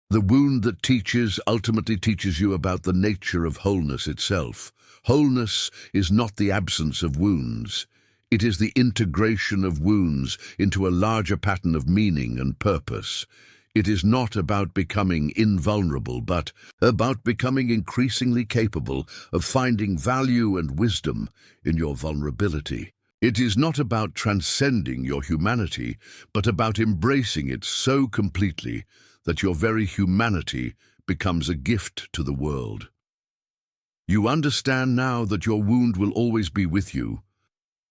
The wound that teaches ultimately teaches you about the nature of wholeness itself. Wholeness is not the absence of wounds. It is the integration of wounds into a larger pattern of meaning and purpose. It is not about becoming invulnerable, but about becoming increasingly capable of finding value and wisdom in your vulnerability. It is not about transcending your humanity, but about embracing it so completely that your very humanity becomes a gift to the world. You understand now that your wound will always be with you,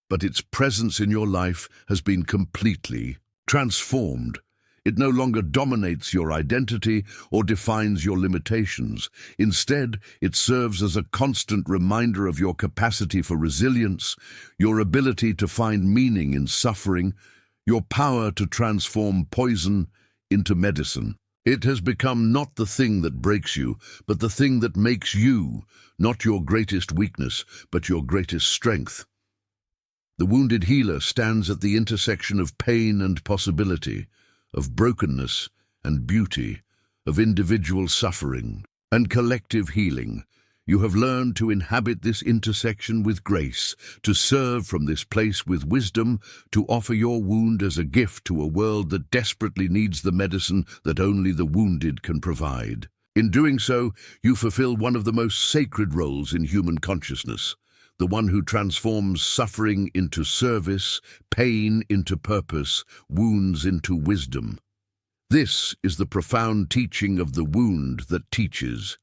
but its presence in your life has been completely transformed. It no longer dominates your identity or defines your limitations. Instead, it serves as a constant reminder of your capacity for resilience, your ability to find meaning in suffering, your power to transform poison into medicine. It has become not the thing that breaks you, but the thing that makes you, not your greatest weakness, but your greatest strength. The wounded healer stands at the intersection of pain and possibility, of brokenness and beauty, of individual suffering and collective healing. You have learned to inhabit this intersection with grace, to serve from this place with wisdom, to offer your wound as a gift to a world that desperately needs the medicine that only the wounded can provide. In doing so, you fulfill one of the most sacred roles in human consciousness, the one who transforms suffering into service, pain into purpose, wounds into wisdom. This is the profound teaching of the wound that teaches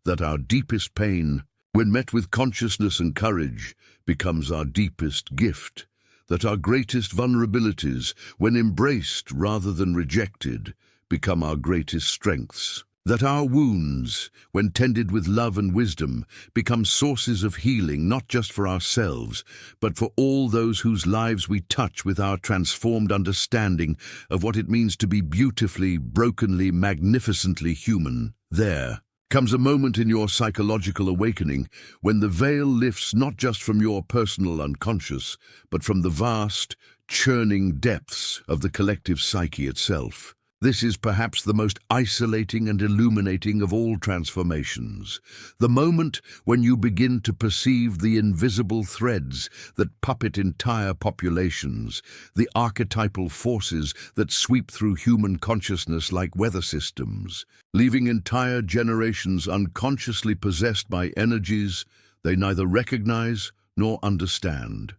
that our deepest pain, when met with consciousness and courage, becomes our deepest gift, that our greatest vulnerabilities, when embraced rather than rejected, become our greatest strengths, that our wounds, when tended with love and wisdom, become sources of healing not just for ourselves, but for all those whose lives we touch with our transformed understanding of what it means to be beautifully, brokenly, magnificently human. There comes a moment in your psychological awakening when the veil lifts not just from your personal unconscious, but from the vast, churning depths of the collective psyche itself. This is perhaps the most isolating and illuminating of all transformations, the moment when you begin to perceive the invisible threads that puppet entire populations, the archetypal forces that sweep through human consciousness like weather systems, leaving entire generations unconsciously possessed by energies they neither recognize nor understand.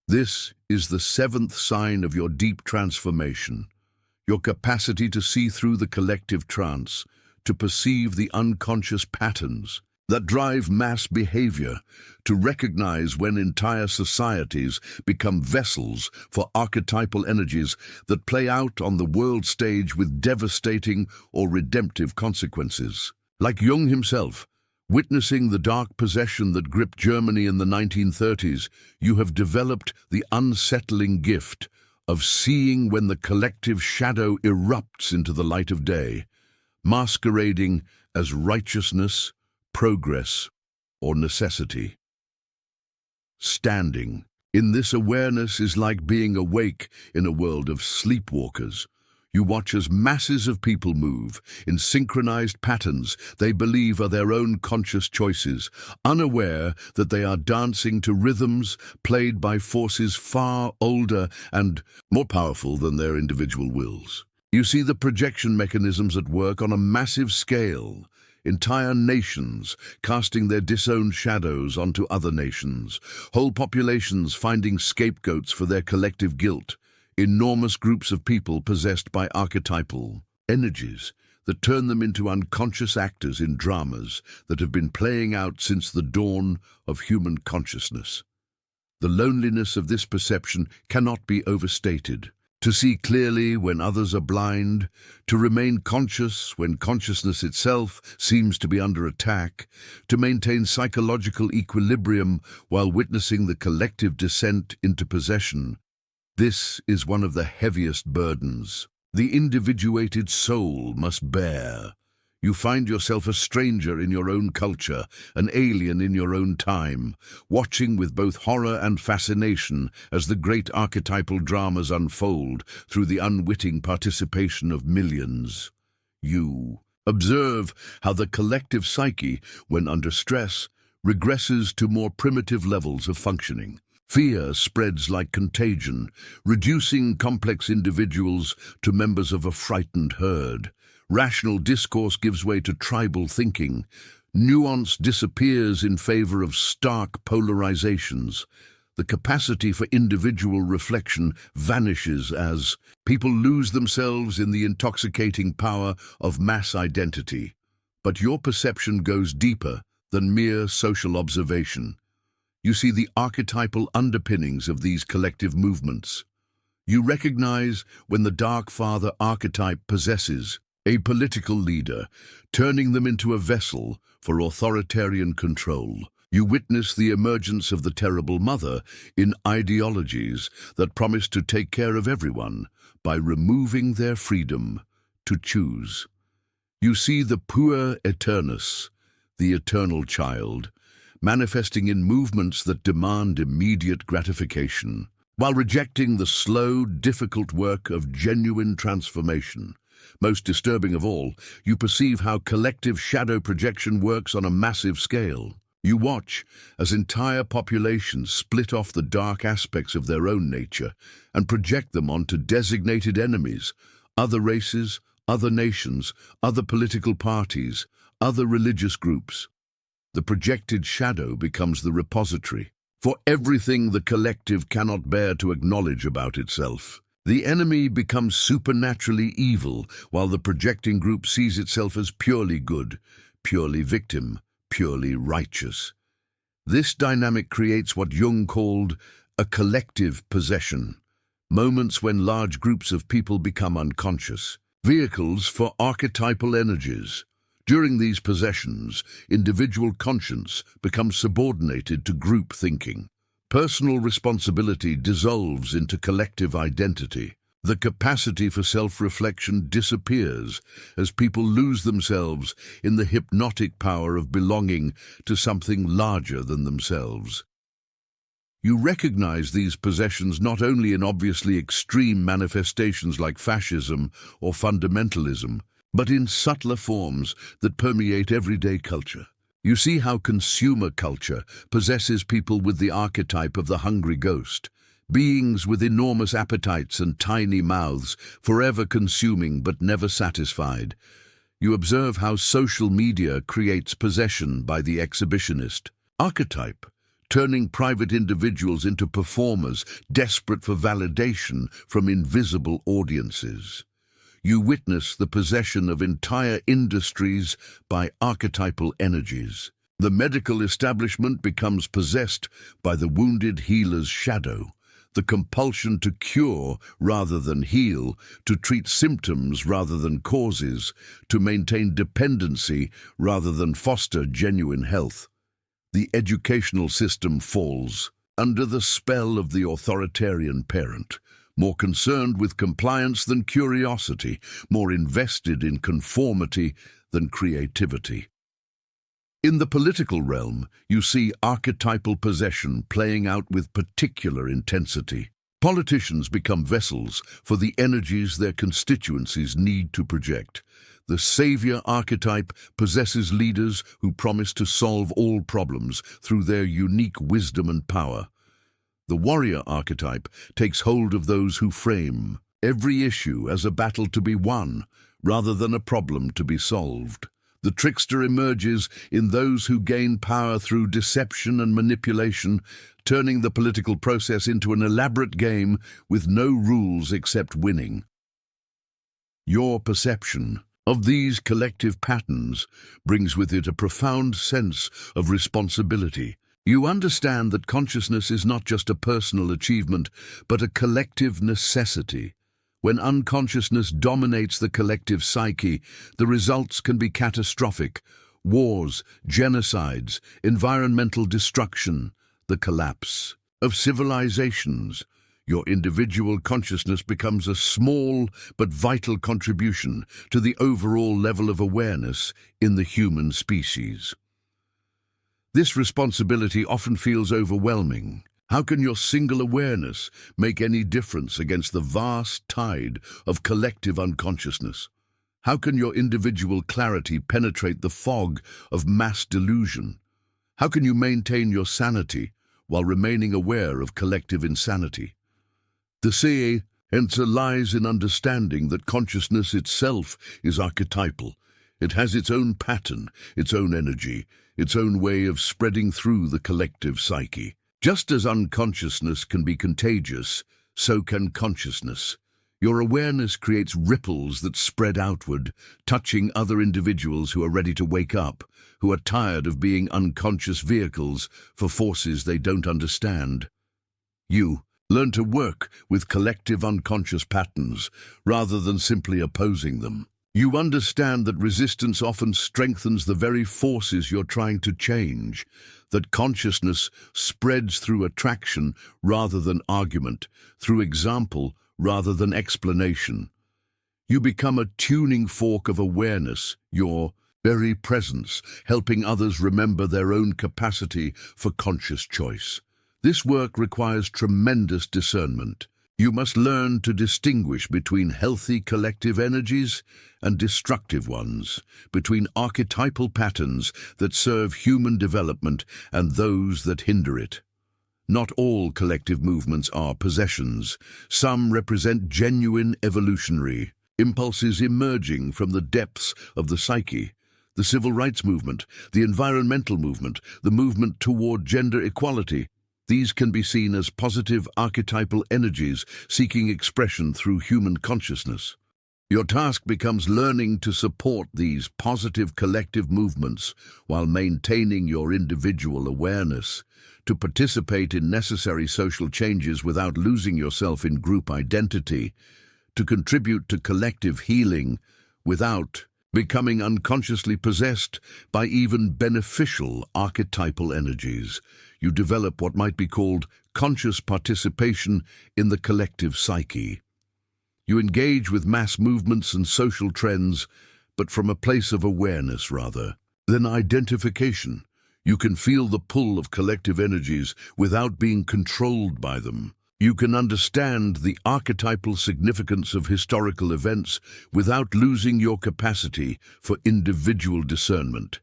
This is the seventh sign of your deep transformation. Your capacity to see through the collective trance, to perceive the unconscious patterns that drive mass behavior, to recognize when entire societies become vessels for archetypal energies that play out on the world stage with devastating or redemptive consequences. Like Jung himself, witnessing the dark possession that gripped Germany in the 1930s, you have developed the unsettling gift of seeing when the collective shadow erupts into the light of day, masquerading as righteousness, progress, or necessity. Standing in this awareness is like being awake in a world of sleepwalkers. You watch as masses of people move in synchronized patterns they believe are their own conscious choices, unaware that they are dancing to rhythms played by forces far older and more powerful than their individual wills. You see the projection mechanisms at work on a massive scale, entire nations casting their disowned shadows onto other nations, whole populations finding scapegoats for their collective guilt, enormous groups of people possessed by archetypal energies that turn them into unconscious actors in dramas that have been playing out since the dawn of human consciousness. The loneliness of this perception cannot be overstated. To see clearly when others are blind, to remain conscious when consciousness itself seems to be under attack, to maintain psychological equilibrium while witnessing the collective descent into possession. This is one of the heaviest burdens the individuated soul must bear. You find yourself a stranger in your own culture, an alien in your own time, watching with both horror and fascination as the great archetypal dramas unfold through the unwitting participation of millions. you. Observe how the collective psyche, when under stress, regresses to more primitive levels of functioning. Fear spreads like contagion, reducing complex individuals to members of a frightened herd. Rational discourse gives way to tribal thinking. Nuance disappears in favor of stark polarizations. The capacity for individual reflection vanishes as people lose themselves in the intoxicating power of mass identity. But your perception goes deeper than mere social observation. You see the archetypal underpinnings of these collective movements. You recognize when the Dark Father archetype possesses a political leader, turning them into a vessel for authoritarian control. You witness the emergence of the Terrible Mother in ideologies that promise to take care of everyone by removing their freedom to choose. You see the Puer Eternus, the eternal child, manifesting in movements that demand immediate gratification, while rejecting the slow, difficult work of genuine transformation. Most disturbing of all, you perceive how collective shadow projection works on a massive scale. You watch as entire populations split off the dark aspects of their own nature and project them onto designated enemies, other races, other nations, other political parties, other religious groups. The projected shadow becomes the repository for everything the collective cannot bear to acknowledge about itself. The enemy becomes supernaturally evil, while the projecting group sees itself as purely good, purely victim, purely righteous. This dynamic creates what Jung called a collective possession, moments when large groups of people become unconscious, vehicles for archetypal energies. During these possessions, individual conscience becomes subordinated to group thinking. Personal responsibility dissolves into collective identity. The capacity for self-reflection disappears as people lose themselves in the hypnotic power of belonging to something larger than themselves. You recognize these possessions not only in obviously extreme manifestations like fascism or fundamentalism, but in subtler forms that permeate everyday culture. You see how consumer culture possesses people with the archetype of the hungry ghost, beings with enormous appetites and tiny mouths, forever consuming but never satisfied. You observe how social media creates possession by the exhibitionist archetype, turning private individuals into performers desperate for validation from invisible audiences. You witness the possession of entire industries by archetypal energies. The medical establishment becomes possessed by the wounded healer's shadow, the compulsion to cure rather than heal, to treat symptoms rather than causes, to maintain dependency rather than foster genuine health. The educational system falls under the spell of the authoritarian parent, more concerned with compliance than curiosity, more invested in conformity than creativity. In the political realm, you see archetypal possession playing out with particular intensity. Politicians become vessels for the energies their constituencies need to project. The savior archetype possesses leaders who promise to solve all problems through their unique wisdom and power. The warrior archetype takes hold of those who frame every issue as a battle to be won, rather than a problem to be solved. The trickster emerges in those who gain power through deception and manipulation, turning the political process into an elaborate game with no rules except winning. Your perception of these collective patterns brings with it a profound sense of responsibility. You understand that consciousness is not just a personal achievement, but a collective necessity. When unconsciousness dominates the collective psyche, the results can be catastrophic: wars, genocides, environmental destruction, the collapse of civilizations. Your individual consciousness becomes a small but vital contribution to the overall level of awareness in the human species. This responsibility often feels overwhelming. How can your single awareness make any difference against the vast tide of collective unconsciousness? How can your individual clarity penetrate the fog of mass delusion? How can you maintain your sanity while remaining aware of collective insanity? The answer lies in understanding that consciousness itself is archetypal. It has its own pattern, its own energy, its own way of spreading through the collective psyche. Just as unconsciousness can be contagious, so can consciousness. Your awareness creates ripples that spread outward, touching other individuals who are ready to wake up, who are tired of being unconscious vehicles for forces they don't understand. You learn to work with collective unconscious patterns rather than simply opposing them. You understand that resistance often strengthens the very forces you're trying to change, that consciousness spreads through attraction rather than argument, through example rather than explanation. You become a tuning fork of awareness, your very presence, helping others remember their own capacity for conscious choice. This work requires tremendous discernment. You must learn to distinguish between healthy collective energies and destructive ones, between archetypal patterns that serve human development and those that hinder it. Not all collective movements are possessions. Some represent genuine evolutionary impulses emerging from the depths of the psyche. The civil rights movement, the environmental movement, the movement toward gender equality. These can be seen as positive archetypal energies seeking expression through human consciousness. Your task becomes learning to support these positive collective movements while maintaining your individual awareness, to participate in necessary social changes without losing yourself in group identity, to contribute to collective healing without becoming unconsciously possessed by even beneficial archetypal energies. You develop what might be called conscious participation in the collective psyche. You engage with mass movements and social trends, but from a place of awareness rather than identification. You can feel the pull of collective energies without being controlled by them. You can understand the archetypal significance of historical events without losing your capacity for individual discernment.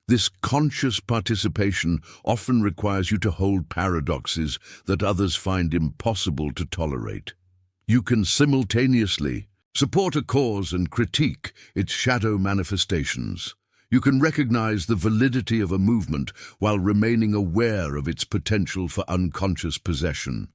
This conscious participation often requires you to hold paradoxes that others find impossible to tolerate. You can simultaneously support a cause and critique its shadow manifestations. You can recognize the validity of a movement while remaining aware of its potential for unconscious possession.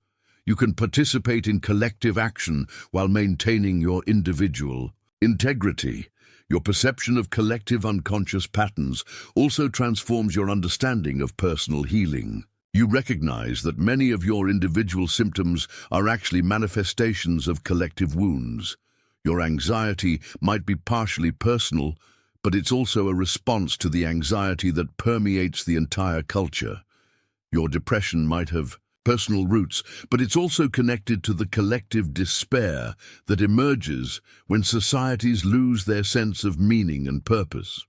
You can participate in collective action while maintaining your individual integrity. Your perception of collective unconscious patterns also transforms your understanding of personal healing. You recognize that many of your individual symptoms are actually manifestations of collective wounds. Your anxiety might be partially personal, but it's also a response to the anxiety that permeates the entire culture. Your depression might have personal roots, but it's also connected to the collective despair that emerges when societies lose their sense of meaning and purpose.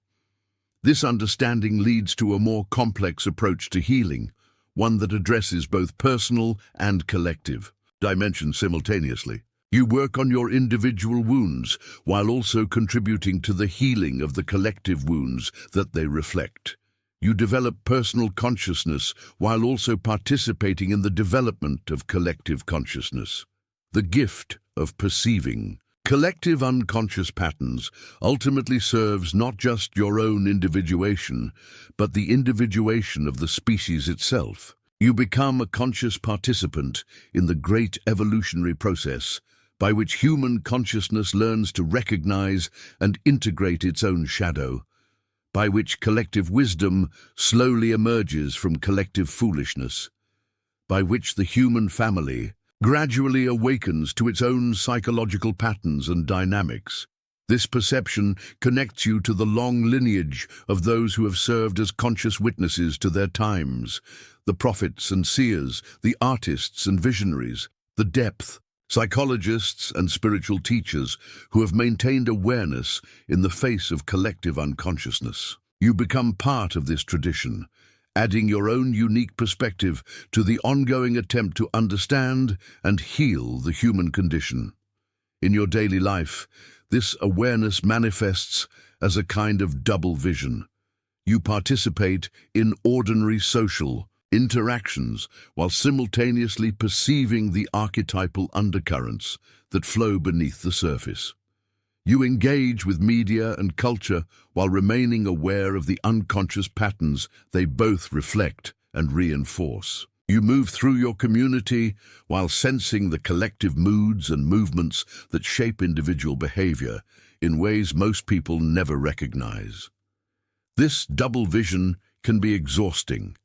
This understanding leads to a more complex approach to healing, one that addresses both personal and collective dimensions simultaneously. You work on your individual wounds while also contributing to the healing of the collective wounds that they reflect. You develop personal consciousness while also participating in the development of collective consciousness. The gift of perceiving collective unconscious patterns ultimately serves not just your own individuation, but the individuation of the species itself. You become a conscious participant in the great evolutionary process by which human consciousness learns to recognize and integrate its own shadow, by which collective wisdom slowly emerges from collective foolishness, by which the human family gradually awakens to its own psychological patterns and dynamics. This perception connects you to the long lineage of those who have served as conscious witnesses to their times, the prophets and seers, the artists and visionaries, the depth psychologists and spiritual teachers who have maintained awareness in the face of collective unconsciousness. You become part of this tradition, adding your own unique perspective to the ongoing attempt to understand and heal the human condition. In your daily life, This awareness manifests as a kind of double vision. You participate in ordinary social interactions while simultaneously perceiving the archetypal undercurrents that flow beneath the surface. You engage with media and culture while remaining aware of the unconscious patterns they both reflect and reinforce. You move through your community while sensing the collective moods and movements that shape individual behavior in ways most people never recognize. This double vision can be exhausting,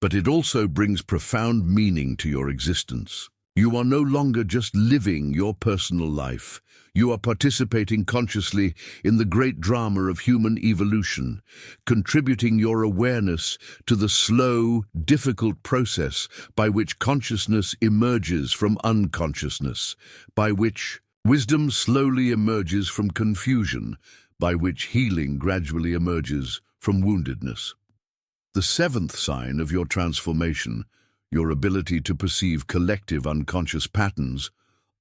but it also brings profound meaning to your existence. You are no longer just living your personal life. You are participating consciously in the great drama of human evolution, contributing your awareness to the slow, difficult process by which consciousness emerges from unconsciousness, by which wisdom slowly emerges from confusion, by which healing gradually emerges from woundedness. The seventh sign of your transformation, your ability to perceive collective unconscious patterns,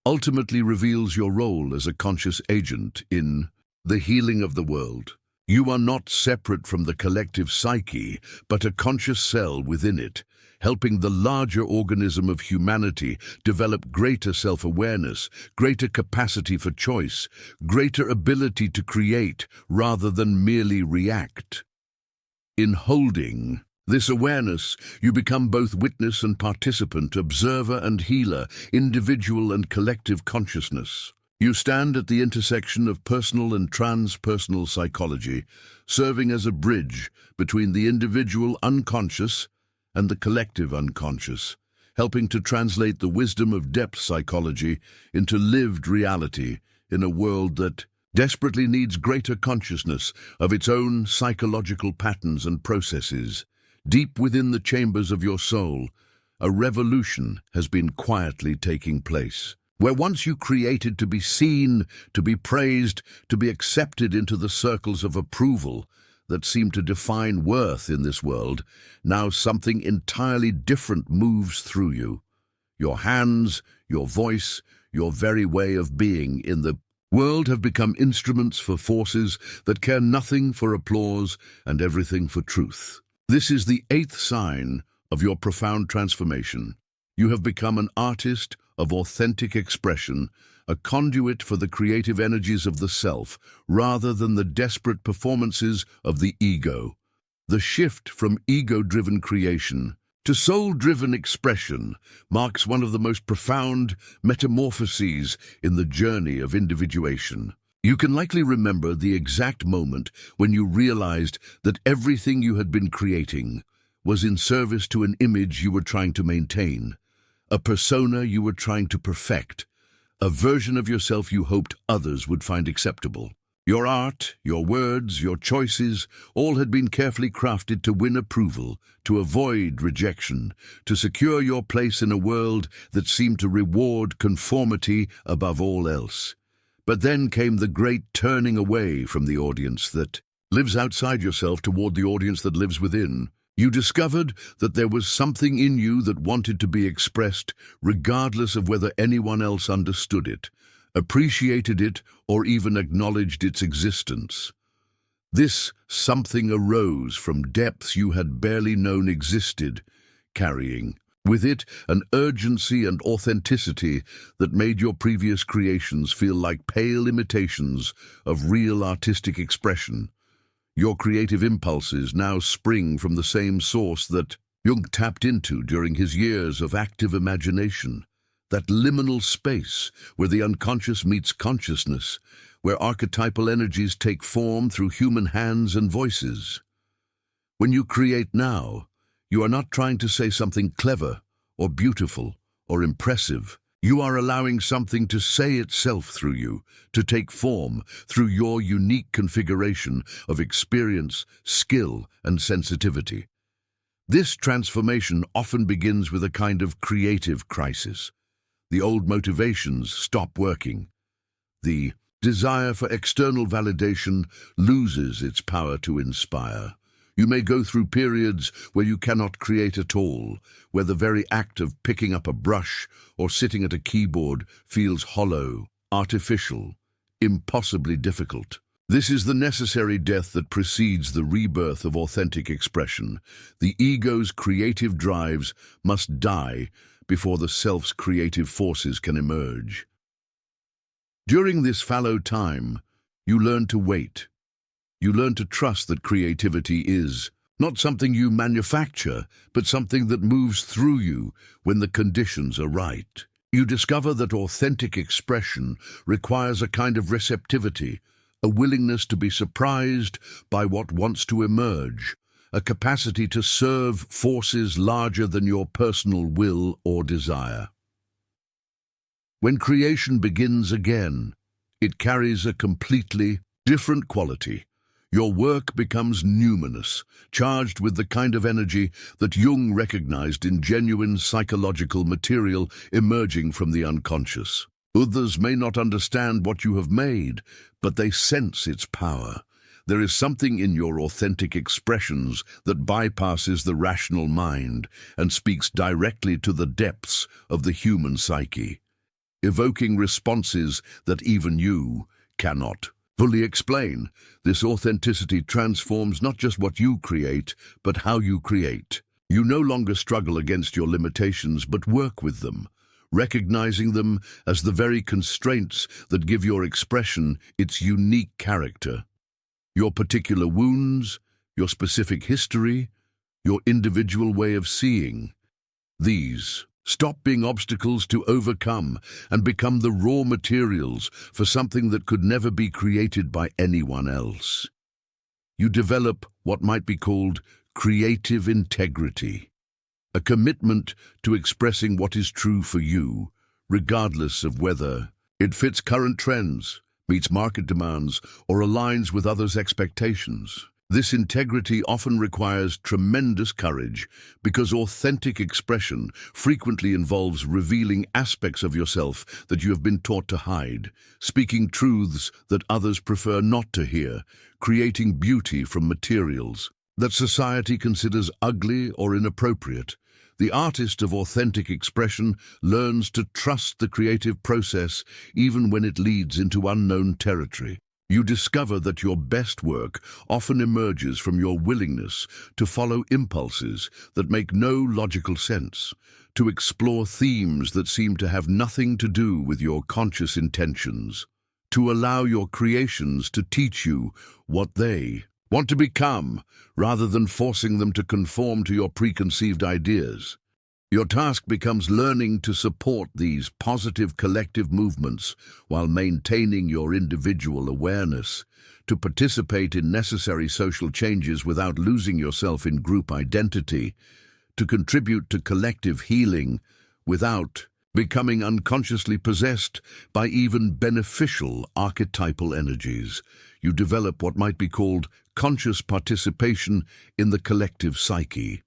ultimately reveals your role as a conscious agent in the healing of the world. You are not separate from the collective psyche, but a conscious cell within it, helping the larger organism of humanity develop greater self-awareness, greater capacity for choice, greater ability to create rather than merely react. In holding this awareness, you become both witness and participant, observer and healer, individual and collective consciousness. You stand at the intersection of personal and transpersonal psychology, serving as a bridge between the individual unconscious and the collective unconscious, helping to translate the wisdom of depth psychology into lived reality in a world that desperately needs greater consciousness of its own psychological patterns and processes. Deep within the chambers of your soul, a revolution has been quietly taking place. Where once you created to be seen, to be praised, to be accepted into the circles of approval that seem to define worth in this world, now something entirely different moves through you. Your hands, your voice, your very way of being in the world have become instruments for forces that care nothing for applause and everything for truth. This is the eighth sign of your profound transformation. You have become an artist of authentic expression, a conduit for the creative energies of the self, rather than the desperate performances of the ego. The shift from ego-driven creation to soul-driven expression marks one of the most profound metamorphoses in the journey of individuation. You can likely remember the exact moment when you realized that everything you had been creating was in service to an image you were trying to maintain, a persona you were trying to perfect, a version of yourself you hoped others would find acceptable. Your art, your words, your choices, all had been carefully crafted to win approval, to avoid rejection, to secure your place in a world that seemed to reward conformity above all else. But then came the great turning away from the audience that lives outside yourself toward the audience that lives within. You discovered that there was something in you that wanted to be expressed regardless of whether anyone else understood it, appreciated it, or even acknowledged its existence. This something arose from depths you had barely known existed, carrying with it an urgency and authenticity that made your previous creations feel like pale imitations of real artistic expression. Your creative impulses now spring from the same source that Jung tapped into during his years of active imagination, that liminal space where the unconscious meets consciousness, where archetypal energies take form through human hands and voices. When you create now, you are not trying to say something clever or beautiful or impressive. You are allowing something to say itself through you, to take form through your unique configuration of experience, skill, and sensitivity. This transformation often begins with a kind of creative crisis. The old motivations stop working. The desire for external validation loses its power to inspire. You may go through periods where you cannot create at all, where the very act of picking up a brush or sitting at a keyboard feels hollow, artificial, impossibly difficult. This is the necessary death that precedes the rebirth of authentic expression. The ego's creative drives must die before the self's creative forces can emerge. During this fallow time, you learn to wait. You learn to trust that creativity is not something you manufacture, but something that moves through you when the conditions are right. You discover that authentic expression requires a kind of receptivity, a willingness to be surprised by what wants to emerge, a capacity to serve forces larger than your personal will or desire. When creation begins again, it carries a completely different quality. Your work becomes numinous, charged with the kind of energy that Jung recognized in genuine psychological material emerging from the unconscious. Others may not understand what you have made, but they sense its power. There is something in your authentic expressions that bypasses the rational mind and speaks directly to the depths of the human psyche, evoking responses that even you cannot fully explain. This authenticity transforms not just what you create, but how you create. You no longer struggle against your limitations, but work with them, recognizing them as the very constraints that give your expression its unique character. Your particular wounds, your specific history, your individual way of seeing. These stop being obstacles to overcome and become the raw materials for something that could never be created by anyone else. You develop what might be called creative integrity, a commitment to expressing what is true for you, regardless of whether it fits current trends, meets market demands, or aligns with others' expectations. This integrity often requires tremendous courage because authentic expression frequently involves revealing aspects of yourself that you have been taught to hide, speaking truths that others prefer not to hear, creating beauty from materials that society considers ugly or inappropriate. The artist of authentic expression learns to trust the creative process even when it leads into unknown territory. You discover that your best work often emerges from your willingness to follow impulses that make no logical sense, to explore themes that seem to have nothing to do with your conscious intentions, to allow your creations to teach you what they want to become, rather than forcing them to conform to your preconceived ideas. Your task becomes learning to support these positive collective movements while maintaining your individual awareness, to participate in necessary social changes without losing yourself in group identity, to contribute to collective healing without becoming unconsciously possessed by even beneficial archetypal energies. You develop what might be called conscious participation in the collective psyche.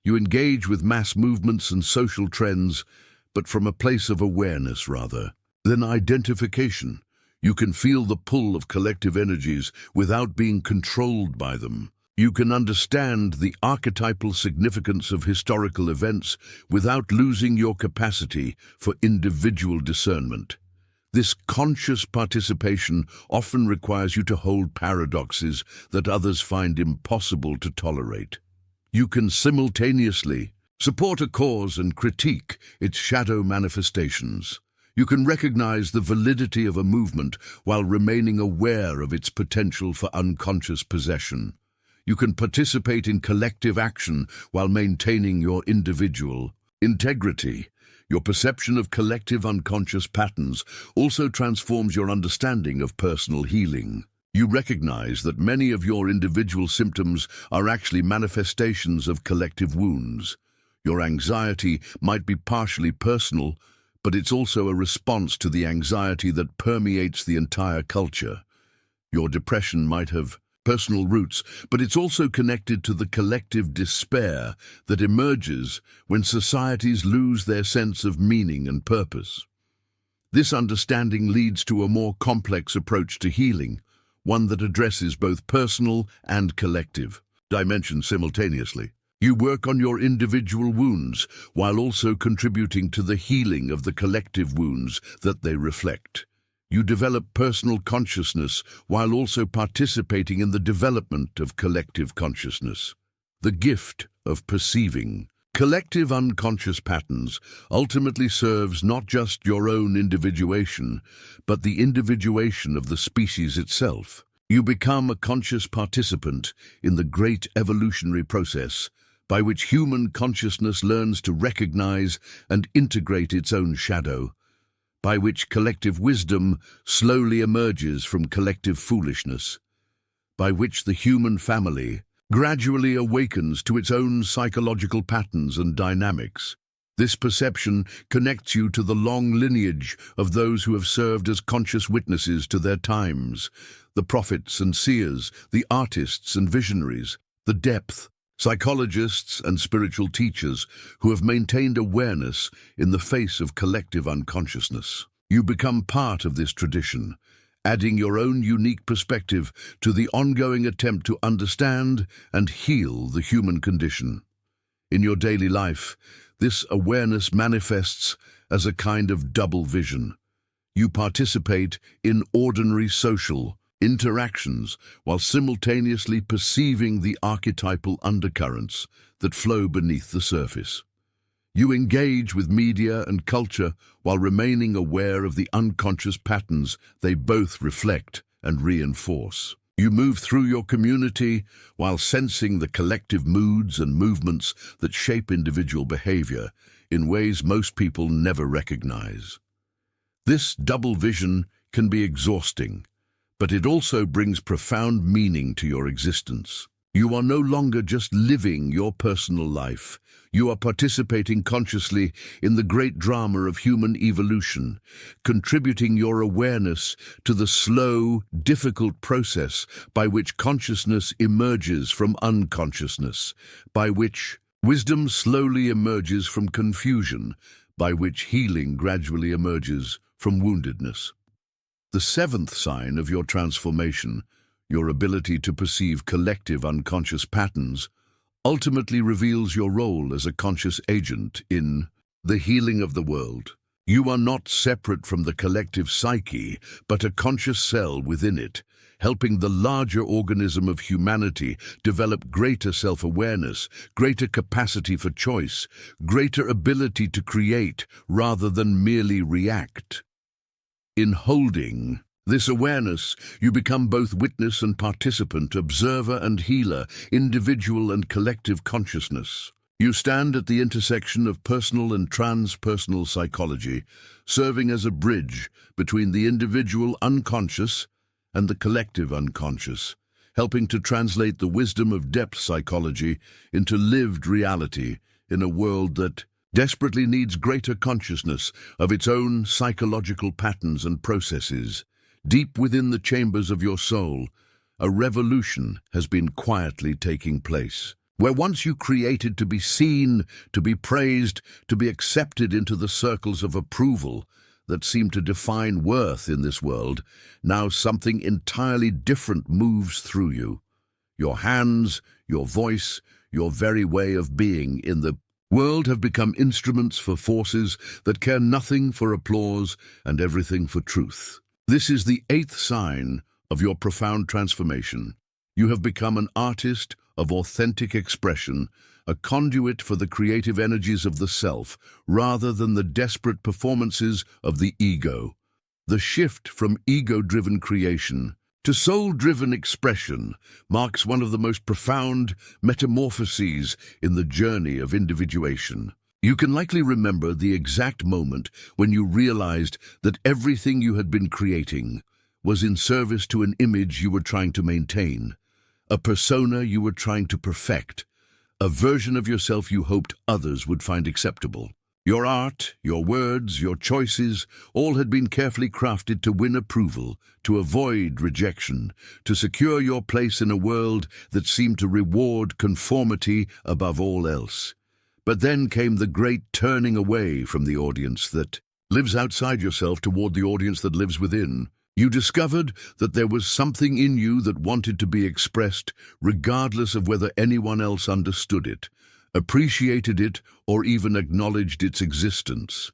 You engage with mass movements and social trends, but from a place of awareness rather than identification. You can feel the pull of collective energies without being controlled by them. You can understand the archetypal significance of historical events without losing your capacity for individual discernment. This conscious participation often requires you to hold paradoxes that others find impossible to tolerate. You can simultaneously support a cause and critique its shadow manifestations. You can recognize the validity of a movement while remaining aware of its potential for unconscious possession. You can participate in collective action while maintaining your individual integrity. Your perception of collective unconscious patterns also transforms your understanding of personal healing. You recognize that many of your individual symptoms are actually manifestations of collective wounds. Your anxiety might be partially personal, but it's also a response to the anxiety that permeates the entire culture. Your depression might have personal roots, but it's also connected to the collective despair that emerges when societies lose their sense of meaning and purpose. This understanding leads to a more complex approach to healing, one that addresses both personal and collective dimensions simultaneously. You work on your individual wounds while also contributing to the healing of the collective wounds that they reflect. You develop personal consciousness while also participating in the development of collective consciousness. The gift of perceiving. Collective unconscious patterns ultimately serves not just your own individuation, but the individuation of the species itself. You become a conscious participant in the great evolutionary process by which human consciousness learns to recognize and integrate its own shadow, by which collective wisdom slowly emerges from collective foolishness, by which the human family gradually awakens to its own psychological patterns and dynamics. This perception connects you to the long lineage of those who have served as conscious witnesses to their times, the prophets and seers, the artists and visionaries, the depth, psychologists and spiritual teachers who have maintained awareness in the face of collective unconsciousness. You become part of this tradition, adding your own unique perspective to the ongoing attempt to understand and heal the human condition. In your daily life, this awareness manifests as a kind of double vision. You participate in ordinary social interactions while simultaneously perceiving the archetypal undercurrents that flow beneath the surface. You engage with media and culture while remaining aware of the unconscious patterns they both reflect and reinforce. You move through your community while sensing the collective moods and movements that shape individual behavior in ways most people never recognize. This double vision can be exhausting, but it also brings profound meaning to your existence. You are no longer just living your personal life. You are participating consciously in the great drama of human evolution, contributing your awareness to the slow, difficult process by which consciousness emerges from unconsciousness, by which wisdom slowly emerges from confusion, by which healing gradually emerges from woundedness. The seventh sign of your transformation, your ability to perceive collective unconscious patterns, ultimately reveals your role as a conscious agent in the healing of the world. You are not separate from the collective psyche, but a conscious cell within it, helping the larger organism of humanity develop greater self-awareness, greater capacity for choice, greater ability to create rather than merely react. In holding this awareness, you become both witness and participant, observer and healer, individual and collective consciousness. You stand at the intersection of personal and transpersonal psychology, serving as a bridge between the individual unconscious and the collective unconscious, helping to translate the wisdom of depth psychology into lived reality in a world that desperately needs greater consciousness of its own psychological patterns and processes. Deep within the chambers of your soul, a revolution has been quietly taking place. Where once you created to be seen, to be praised, to be accepted into the circles of approval that seem to define worth in this world, now something entirely different moves through you. Your hands, your voice, your very way of being in the world have become instruments for forces that care nothing for applause and everything for truth. This is the eighth sign of your profound transformation. You have become an artist of authentic expression, a conduit for the creative energies of the self, rather than the desperate performances of the ego. The shift from ego-driven creation to soul-driven expression marks one of the most profound metamorphoses in the journey of individuation. You can likely remember the exact moment when you realized that everything you had been creating was in service to an image you were trying to maintain, a persona you were trying to perfect, a version of yourself you hoped others would find acceptable. Your art, your words, your choices, all had been carefully crafted to win approval, to avoid rejection, to secure your place in a world that seemed to reward conformity above all else. But then came the great turning away from the audience that lives outside yourself toward the audience that lives within. You discovered that there was something in you that wanted to be expressed regardless of whether anyone else understood it, appreciated it, or even acknowledged its existence.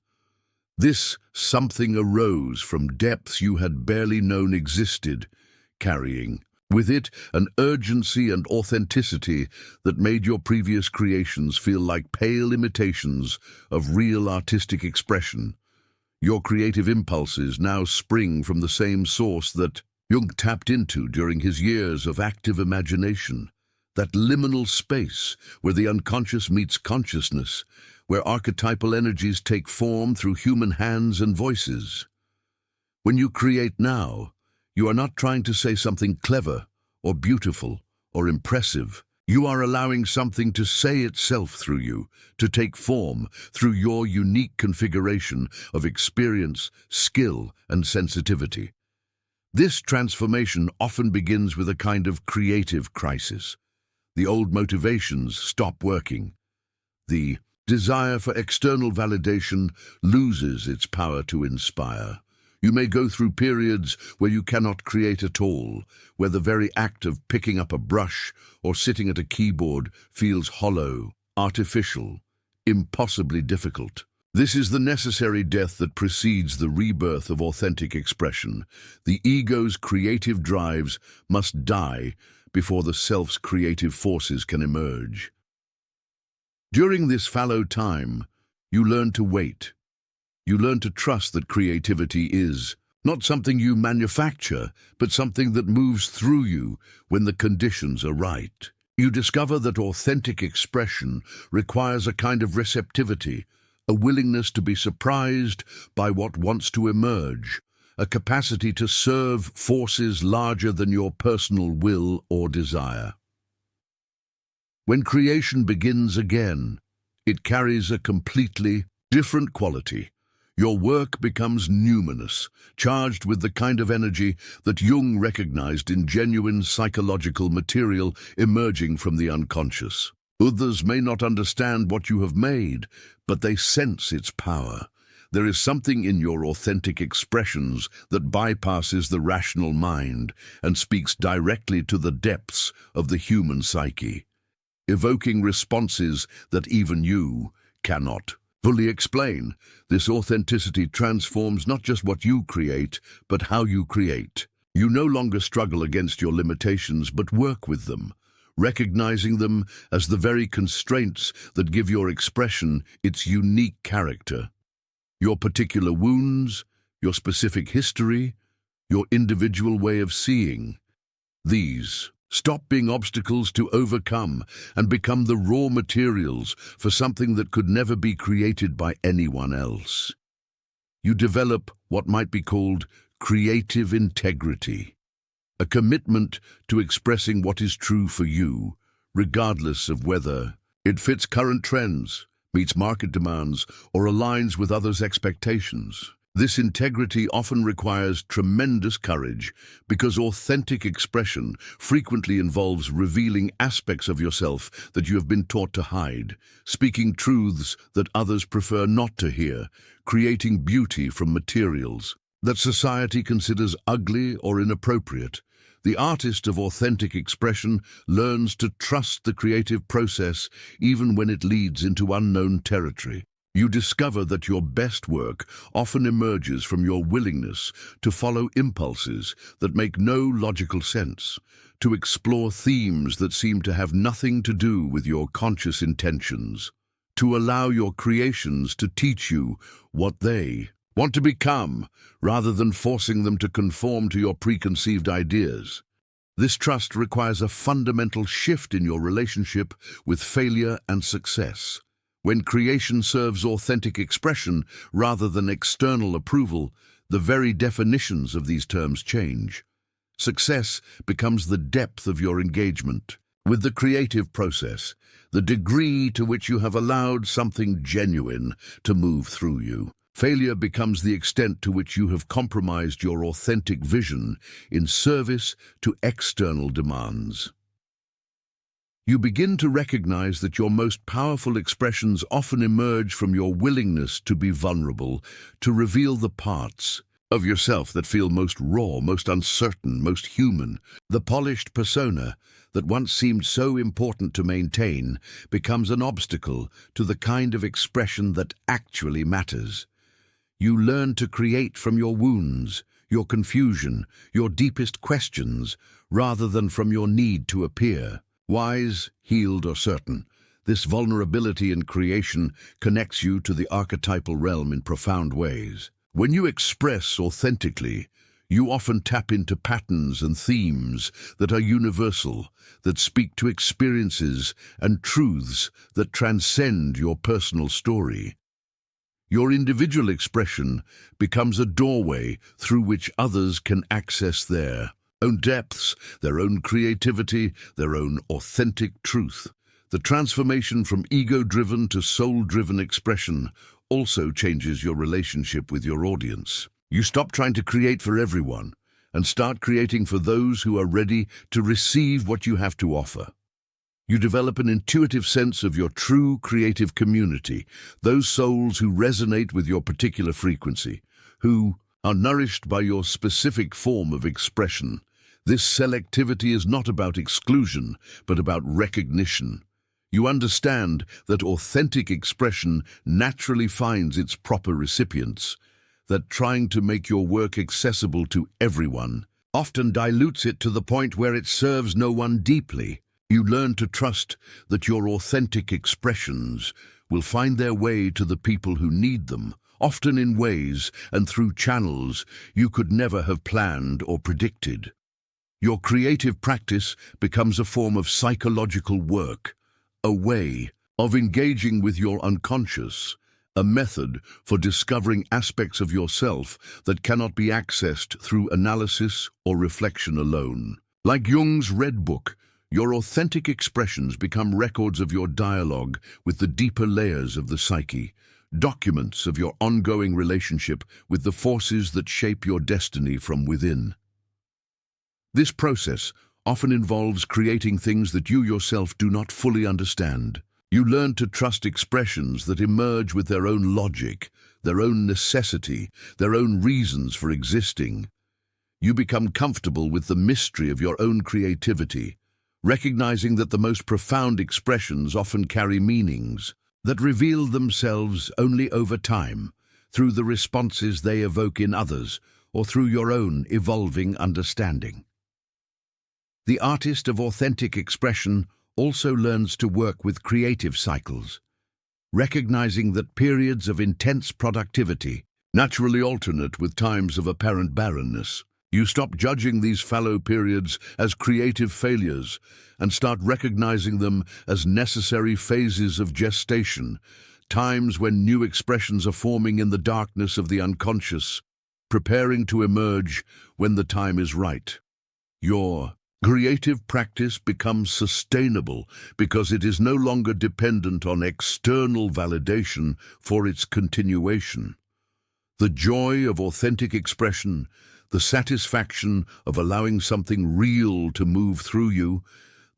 This something arose from depths you had barely known existed, carrying with it an urgency and authenticity that made your previous creations feel like pale imitations of real artistic expression. Your creative impulses now spring from the same source that Jung tapped into during his years of active imagination, that liminal space where the unconscious meets consciousness, where archetypal energies take form through human hands and voices. When you create now, you are not trying to say something clever or beautiful or impressive. You are allowing something to say itself through you, to take form through your unique configuration of experience, skill, and sensitivity. This transformation often begins with a kind of creative crisis. The old motivations stop working. The desire for external validation loses its power to inspire. You may go through periods where you cannot create at all, where the very act of picking up a brush or sitting at a keyboard feels hollow, artificial, impossibly difficult. This is the necessary death that precedes the rebirth of authentic expression. The ego's creative drives must die before the self's creative forces can emerge. During this fallow time, you learn to wait. You learn to trust that creativity is not something you manufacture, but something that moves through you when the conditions are right. You discover that authentic expression requires a kind of receptivity, a willingness to be surprised by what wants to emerge, a capacity to serve forces larger than your personal will or desire. When creation begins again, it carries a completely different quality. Your work becomes numinous, charged with the kind of energy that Jung recognized in genuine psychological material emerging from the unconscious. Others may not understand what you have made, but they sense its power. There is something in your authentic expressions that bypasses the rational mind and speaks directly to the depths of the human psyche, evoking responses that even you cannot fully explain. This authenticity transforms not just what you create, but how you create. You no longer struggle against your limitations, but work with them, recognizing them as the very constraints that give your expression its unique character. Your particular wounds, your specific history, your individual way of seeing. These stop being obstacles to overcome and become the raw materials for something that could never be created by anyone else. You develop what might be called creative integrity, a commitment to expressing what is true for you, regardless of whether it fits current trends, meets market demands, or aligns with others' expectations. This integrity often requires tremendous courage because authentic expression frequently involves revealing aspects of yourself that you have been taught to hide, speaking truths that others prefer not to hear, creating beauty from materials that society considers ugly or inappropriate. The artist of authentic expression learns to trust the creative process even when it leads into unknown territory. You discover that your best work often emerges from your willingness to follow impulses that make no logical sense, to explore themes that seem to have nothing to do with your conscious intentions, to allow your creations to teach you what they want to become, rather than forcing them to conform to your preconceived ideas. This trust requires a fundamental shift in your relationship with failure and success. When creation serves authentic expression rather than external approval, the very definitions of these terms change. Success becomes the depth of your engagement with the creative process, the degree to which you have allowed something genuine to move through you. Failure becomes the extent to which you have compromised your authentic vision in service to external demands. You begin to recognize that your most powerful expressions often emerge from your willingness to be vulnerable, to reveal the parts of yourself that feel most raw, most uncertain, most human. The polished persona that once seemed so important to maintain becomes an obstacle to the kind of expression that actually matters. You learn to create from your wounds, your confusion, your deepest questions, rather than from your need to appear wise, healed, or certain. This vulnerability in creation connects you to the archetypal realm in profound ways. When you express authentically, you often tap into patterns and themes that are universal, that speak to experiences and truths that transcend your personal story. Your individual expression becomes a doorway through which others can access their own depths, their own creativity, their own authentic truth. The transformation from ego-driven to soul-driven expression also changes your relationship with your audience. You stop trying to create for everyone and start creating for those who are ready to receive what you have to offer. You develop an intuitive sense of your true creative community, those souls who resonate with your particular frequency, who are nourished by your specific form of expression. This selectivity is not about exclusion, but about recognition. You understand that authentic expression naturally finds its proper recipients, that trying to make your work accessible to everyone often dilutes it to the point where it serves no one deeply. You learn to trust that your authentic expressions will find their way to the people who need them, often in ways and through channels you could never have planned or predicted. Your creative practice becomes a form of psychological work, a way of engaging with your unconscious, a method for discovering aspects of yourself that cannot be accessed through analysis or reflection alone. Like Jung's Red Book, your authentic expressions become records of your dialogue with the deeper layers of the psyche, documents of your ongoing relationship with the forces that shape your destiny from within. This process often involves creating things that you yourself do not fully understand. You learn to trust expressions that emerge with their own logic, their own necessity, their own reasons for existing. You become comfortable with the mystery of your own creativity, recognizing that the most profound expressions often carry meanings that reveal themselves only over time, through the responses they evoke in others, or through your own evolving understanding. The artist of authentic expression also learns to work with creative cycles, recognizing that periods of intense productivity naturally alternate with times of apparent barrenness. You stop judging these fallow periods as creative failures and start recognizing them as necessary phases of gestation, times when new expressions are forming in the darkness of the unconscious, preparing to emerge when the time is right. Your creative practice becomes sustainable because it is no longer dependent on external validation for its continuation. The joy of authentic expression, the satisfaction of allowing something real to move through you,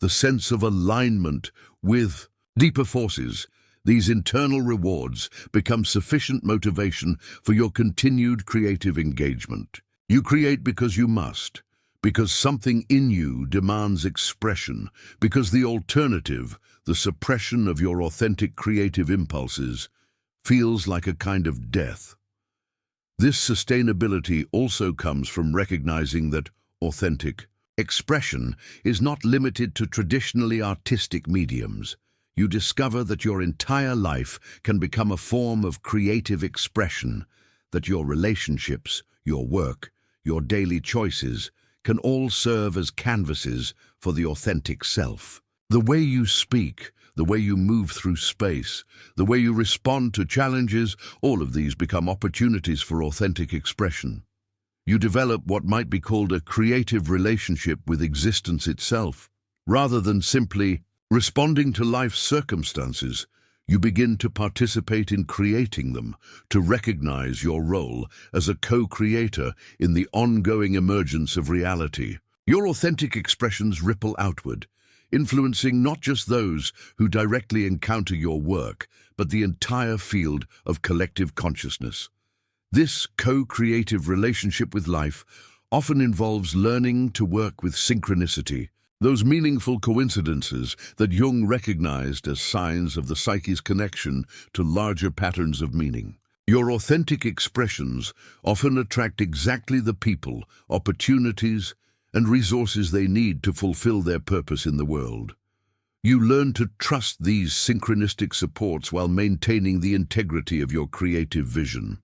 the sense of alignment with deeper forces, these internal rewards become sufficient motivation for your continued creative engagement. You create because you must, because something in you demands expression, because the alternative, the suppression of your authentic creative impulses, feels like a kind of death. This sustainability also comes from recognizing that authentic expression is not limited to traditionally artistic mediums. You discover that your entire life can become a form of creative expression, that your relationships, your work, your daily choices can all serve as canvases for the authentic self. The way you speak, the way you move through space, the way you respond to challenges, all of these become opportunities for authentic expression. You develop what might be called a creative relationship with existence itself. Rather than simply responding to life's circumstances, you begin to participate in creating them, to recognize your role as a co-creator in the ongoing emergence of reality. Your authentic expressions ripple outward, influencing not just those who directly encounter your work, but the entire field of collective consciousness. This co-creative relationship with life often involves learning to work with synchronicity, those meaningful coincidences that Jung recognized as signs of the psyche's connection to larger patterns of meaning. Your authentic expressions often attract exactly the people, opportunities, and resources they need to fulfill their purpose in the world. You learn to trust these synchronistic supports while maintaining the integrity of your creative vision.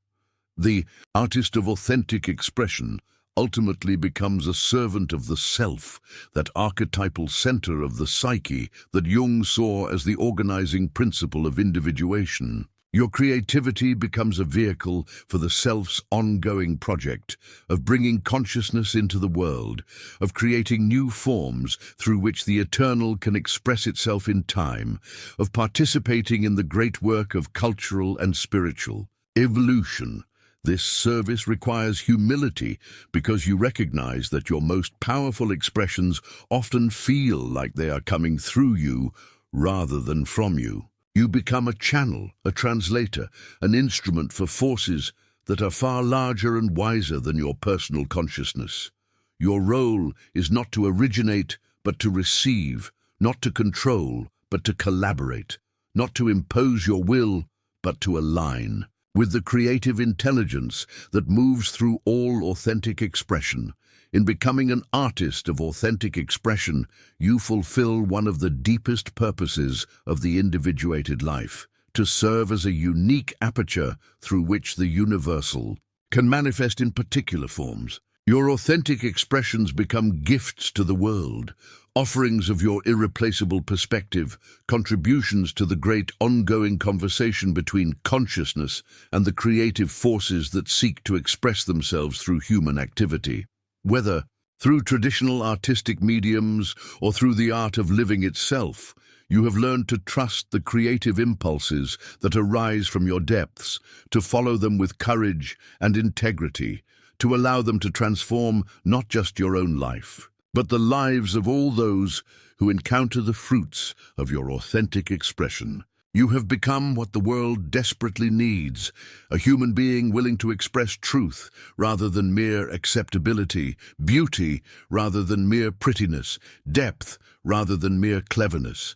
The artist of authentic expression ultimately becomes a servant of the self, that archetypal center of the psyche that Jung saw as the organizing principle of individuation. Your creativity becomes a vehicle for the self's ongoing project of bringing consciousness into the world, of creating new forms through which the eternal can express itself in time, of participating in the great work of cultural and spiritual evolution. This service requires humility because you recognize that your most powerful expressions often feel like they are coming through you rather than from you. You become a channel, a translator, an instrument for forces that are far larger and wiser than your personal consciousness. Your role is not to originate, but to receive, not to control, but to collaborate, not to impose your will, but to align. With the creative intelligence that moves through all authentic expression, in becoming an artist of authentic expression, you fulfill one of the deepest purposes of the individuated life, to serve as a unique aperture through which the universal can manifest in particular forms. Your authentic expressions become gifts to the world, offerings of your irreplaceable perspective, contributions to the great ongoing conversation between consciousness and the creative forces that seek to express themselves through human activity. Whether through traditional artistic mediums or through the art of living itself, you have learned to trust the creative impulses that arise from your depths, to follow them with courage and integrity, to allow them to transform not just your own life, but the lives of all those who encounter the fruits of your authentic expression. You have become what the world desperately needs, a human being willing to express truth rather than mere acceptability, beauty rather than mere prettiness, depth rather than mere cleverness.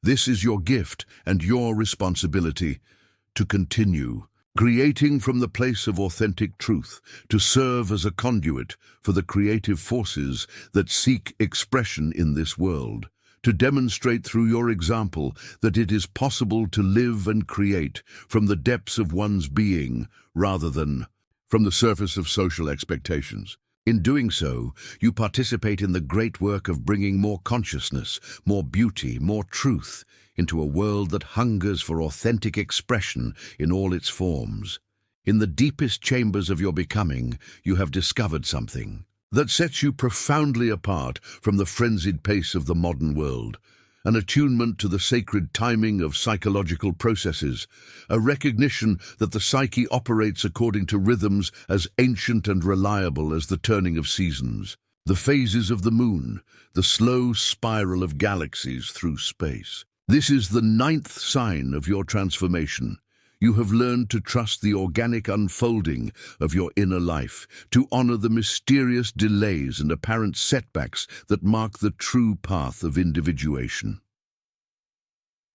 This is your gift and your responsibility to continue, creating from the place of authentic truth, to serve as a conduit for the creative forces that seek expression in this world, to demonstrate through your example that it is possible to live and create from the depths of one's being rather than from the surface of social expectations. In doing so, you participate in the great work of bringing more consciousness, more beauty, more truth into a world that hungers for authentic expression in all its forms. In the deepest chambers of your becoming, you have discovered something that sets you profoundly apart from the frenzied pace of the modern world, an attunement to the sacred timing of psychological processes, a recognition that the psyche operates according to rhythms as ancient and reliable as the turning of seasons, the phases of the moon, the slow spiral of galaxies through space. This is the 9th sign of your transformation. You have learned to trust the organic unfolding of your inner life, to honor the mysterious delays and apparent setbacks that mark the true path of individuation.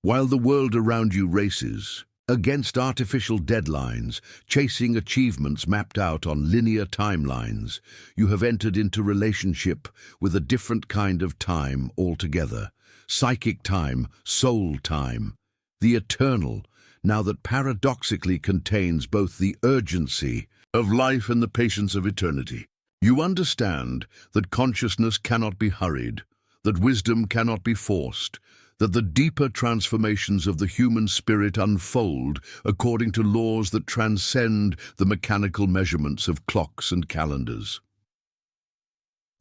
While the world around you races against artificial deadlines, chasing achievements mapped out on linear timelines, you have entered into relationship with a different kind of time altogether. Psychic time, soul time, the eternal, now that paradoxically contains both the urgency of life and the patience of eternity. You understand that consciousness cannot be hurried, that wisdom cannot be forced, that the deeper transformations of the human spirit unfold according to laws that transcend the mechanical measurements of clocks and calendars.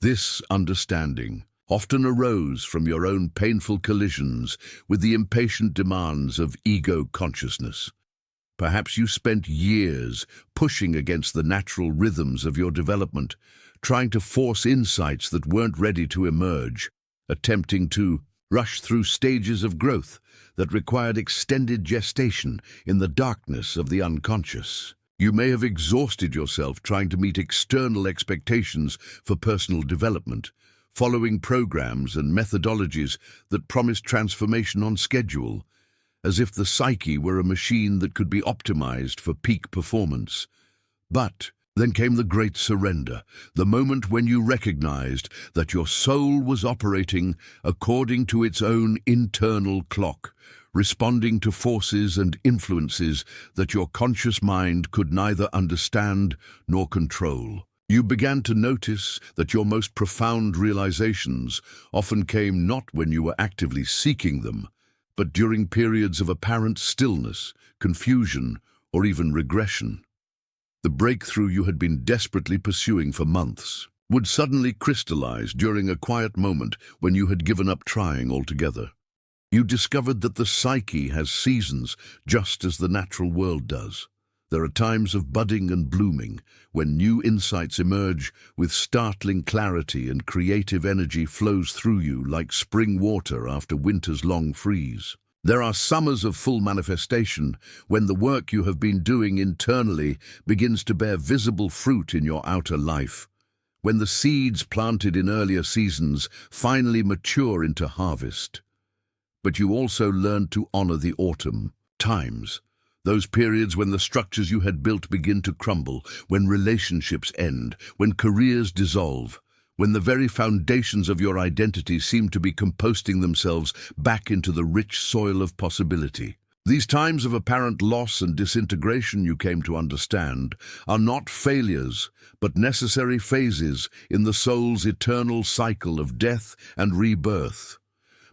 This understanding often arose from your own painful collisions with the impatient demands of ego consciousness. Perhaps you spent years pushing against the natural rhythms of your development, trying to force insights that weren't ready to emerge, attempting to rush through stages of growth that required extended gestation in the darkness of the unconscious. You may have exhausted yourself trying to meet external expectations for personal development, following programs and methodologies that promised transformation on schedule, as if the psyche were a machine that could be optimized for peak performance. But then came the great surrender, the moment when you recognized that your soul was operating according to its own internal clock, responding to forces and influences that your conscious mind could neither understand nor control. You began to notice that your most profound realizations often came not when you were actively seeking them, but during periods of apparent stillness, confusion, or even regression. The breakthrough you had been desperately pursuing for months would suddenly crystallize during a quiet moment when you had given up trying altogether. You discovered that the psyche has seasons just as the natural world does. There are times of budding and blooming, when new insights emerge with startling clarity and creative energy flows through you like spring water after winter's long freeze. There are summers of full manifestation, when the work you have been doing internally begins to bear visible fruit in your outer life, when the seeds planted in earlier seasons finally mature into harvest. But you also learned to honor the autumn times, those periods when the structures you had built begin to crumble, when relationships end, when careers dissolve, when the very foundations of your identity seem to be composting themselves back into the rich soil of possibility. These times of apparent loss and disintegration, you came to understand, are not failures, but necessary phases in the soul's eternal cycle of death and rebirth.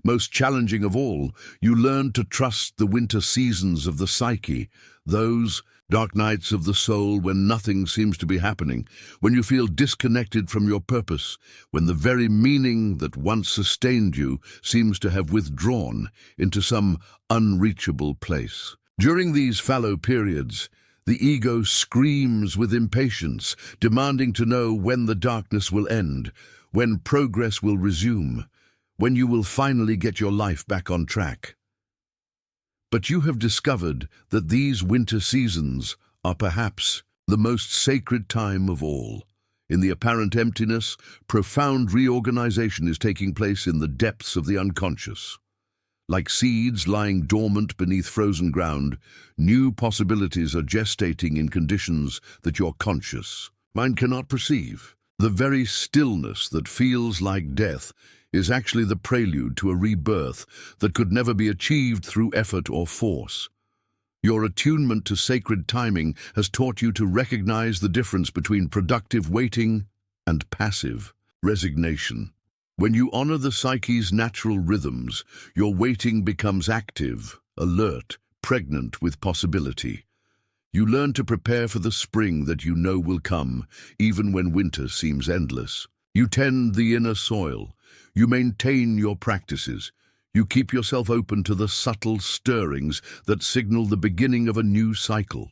Most challenging of all, you learned to trust the winter seasons of the psyche, those dark nights of the soul when nothing seems to be happening, when you feel disconnected from your purpose, when the very meaning that once sustained you seems to have withdrawn into some unreachable place. During these fallow periods, the ego screams with impatience, demanding to know when the darkness will end, when progress will resume, when you will finally get your life back on track. But you have discovered that these winter seasons are perhaps the most sacred time of all. In the apparent emptiness, profound reorganization is taking place in the depths of the unconscious. Like seeds lying dormant beneath frozen ground, new possibilities are gestating in conditions that your conscious mind cannot perceive. The very stillness that feels like death is actually the prelude to a rebirth that could never be achieved through effort or force. Your attunement to sacred timing has taught you to recognize the difference between productive waiting and passive resignation. When you honor the psyche's natural rhythms, your waiting becomes active, alert, pregnant with possibility. You learn to prepare for the spring that you know will come, even when winter seems endless. You tend the inner soil. You maintain your practices. You keep yourself open to the subtle stirrings that signal the beginning of a new cycle.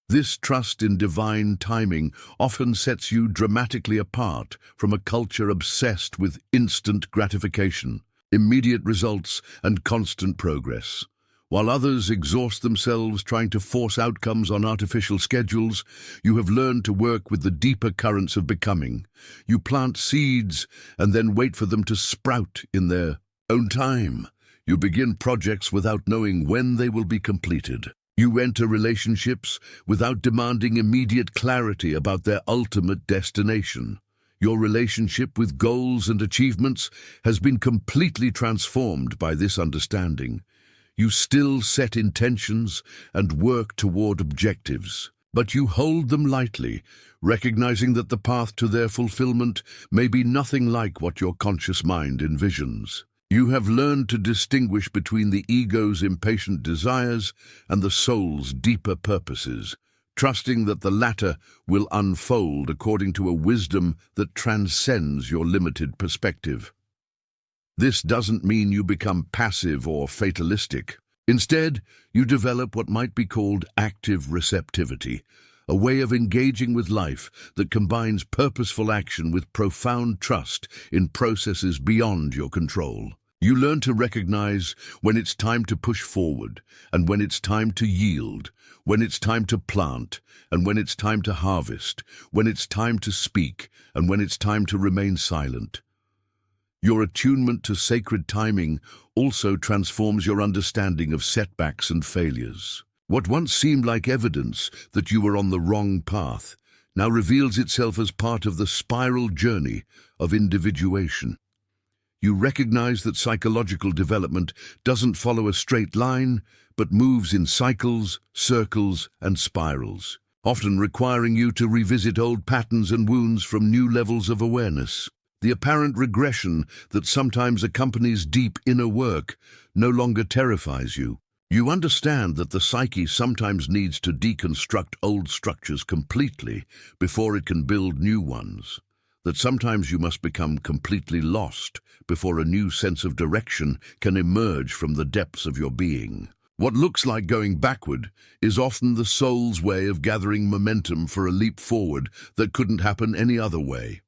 This trust in divine timing often sets you dramatically apart from a culture obsessed with instant gratification, immediate results, and constant progress. While others exhaust themselves trying to force outcomes on artificial schedules, you have learned to work with the deeper currents of becoming. You plant seeds and then wait for them to sprout in their own time. You begin projects without knowing when they will be completed. You enter relationships without demanding immediate clarity about their ultimate destination. Your relationship with goals and achievements has been completely transformed by this understanding. You still set intentions and work toward objectives, but you hold them lightly, recognizing that the path to their fulfillment may be nothing like what your conscious mind envisions. You have learned to distinguish between the ego's impatient desires and the soul's deeper purposes, trusting that the latter will unfold according to a wisdom that transcends your limited perspective. This doesn't mean you become passive or fatalistic. Instead, you develop what might be called active receptivity, a way of engaging with life that combines purposeful action with profound trust in processes beyond your control. You learn to recognize when it's time to push forward, and when it's time to yield, when it's time to plant, and when it's time to harvest, when it's time to speak, and when it's time to remain silent. Your attunement to sacred timing also transforms your understanding of setbacks and failures. What once seemed like evidence that you were on the wrong path now reveals itself as part of the spiral journey of individuation. You recognize that psychological development doesn't follow a straight line, but moves in cycles, circles, and spirals, often requiring you to revisit old patterns and wounds from new levels of awareness. The apparent regression that sometimes accompanies deep inner work no longer terrifies you. You understand that the psyche sometimes needs to deconstruct old structures completely before it can build new ones. That sometimes you must become completely lost before a new sense of direction can emerge from the depths of your being. What looks like going backward is often the soul's way of gathering momentum for a leap forward that couldn't happen any other way.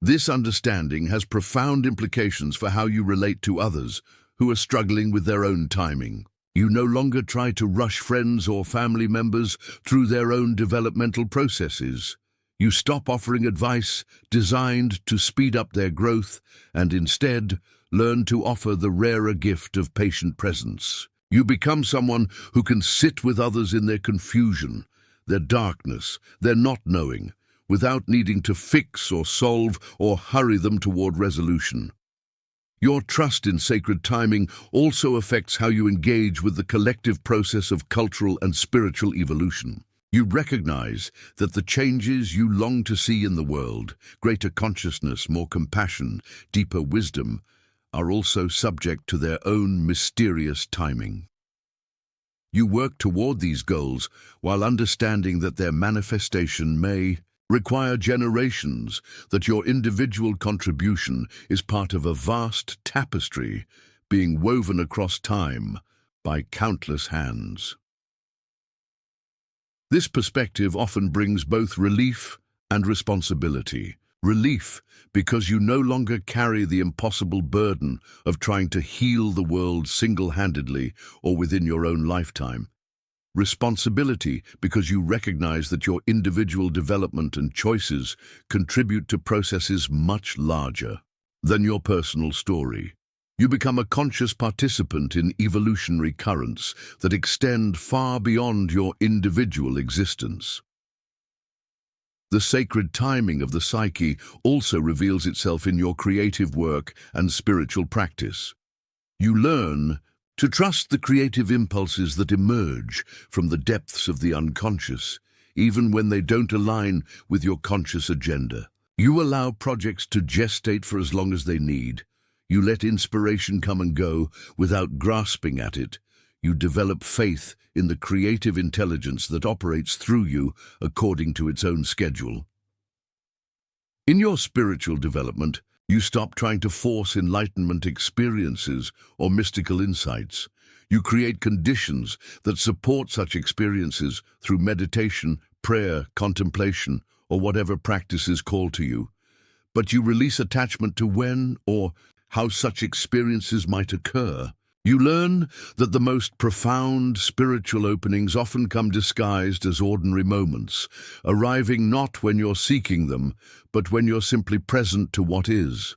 This understanding has profound implications for how you relate to others who are struggling with their own timing. You no longer try to rush friends or family members through their own developmental processes. You stop offering advice designed to speed up their growth and instead learn to offer the rarer gift of patient presence. You become someone who can sit with others in their confusion, their darkness, their not knowing, without needing to fix or solve or hurry them toward resolution. Your trust in sacred timing also affects how you engage with the collective process of cultural and spiritual evolution. You recognize that the changes you long to see in the world, greater consciousness, more compassion, deeper wisdom, are also subject to their own mysterious timing. You work toward these goals while understanding that their manifestation may require generations, that your individual contribution is part of a vast tapestry being woven across time by countless hands. This perspective often brings both relief and responsibility. Relief because you no longer carry the impossible burden of trying to heal the world single-handedly or within your own lifetime. Responsibility because you recognize that your individual development and choices contribute to processes much larger than your personal story. You become a conscious participant in evolutionary currents that extend far beyond your individual existence. The sacred timing of the psyche also reveals itself in your creative work and spiritual practice. You learn to trust the creative impulses that emerge from the depths of the unconscious, even when they don't align with your conscious agenda. You allow projects to gestate for as long as they need. You let inspiration come and go without grasping at it. You develop faith in the creative intelligence that operates through you according to its own schedule. In your spiritual development, you stop trying to force enlightenment experiences or mystical insights. You create conditions that support such experiences through meditation, prayer, contemplation, or whatever practice is called to you. But you release attachment to when or how such experiences might occur. You learn that the most profound spiritual openings often come disguised as ordinary moments, arriving not when you're seeking them, but when you're simply present to what is.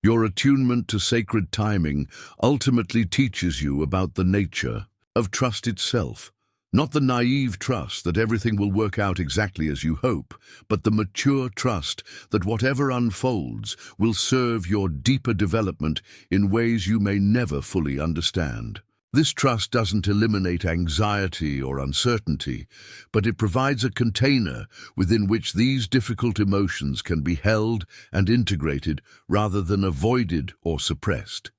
Your attunement to sacred timing ultimately teaches you about the nature of trust itself. Not the naive trust that everything will work out exactly as you hope, but the mature trust that whatever unfolds will serve your deeper development in ways you may never fully understand. This trust doesn't eliminate anxiety or uncertainty, but it provides a container within which these difficult emotions can be held and integrated rather than avoided or suppressed.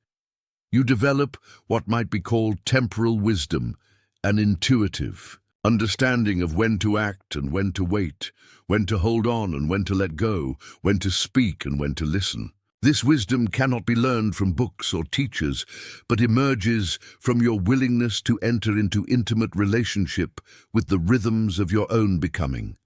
You develop what might be called temporal wisdom, an intuitive understanding of when to act and when to wait, when to hold on and when to let go, when to speak and when to listen. This wisdom cannot be learned from books or teachers, but emerges from your willingness to enter into intimate relationship with the rhythms of your own becoming.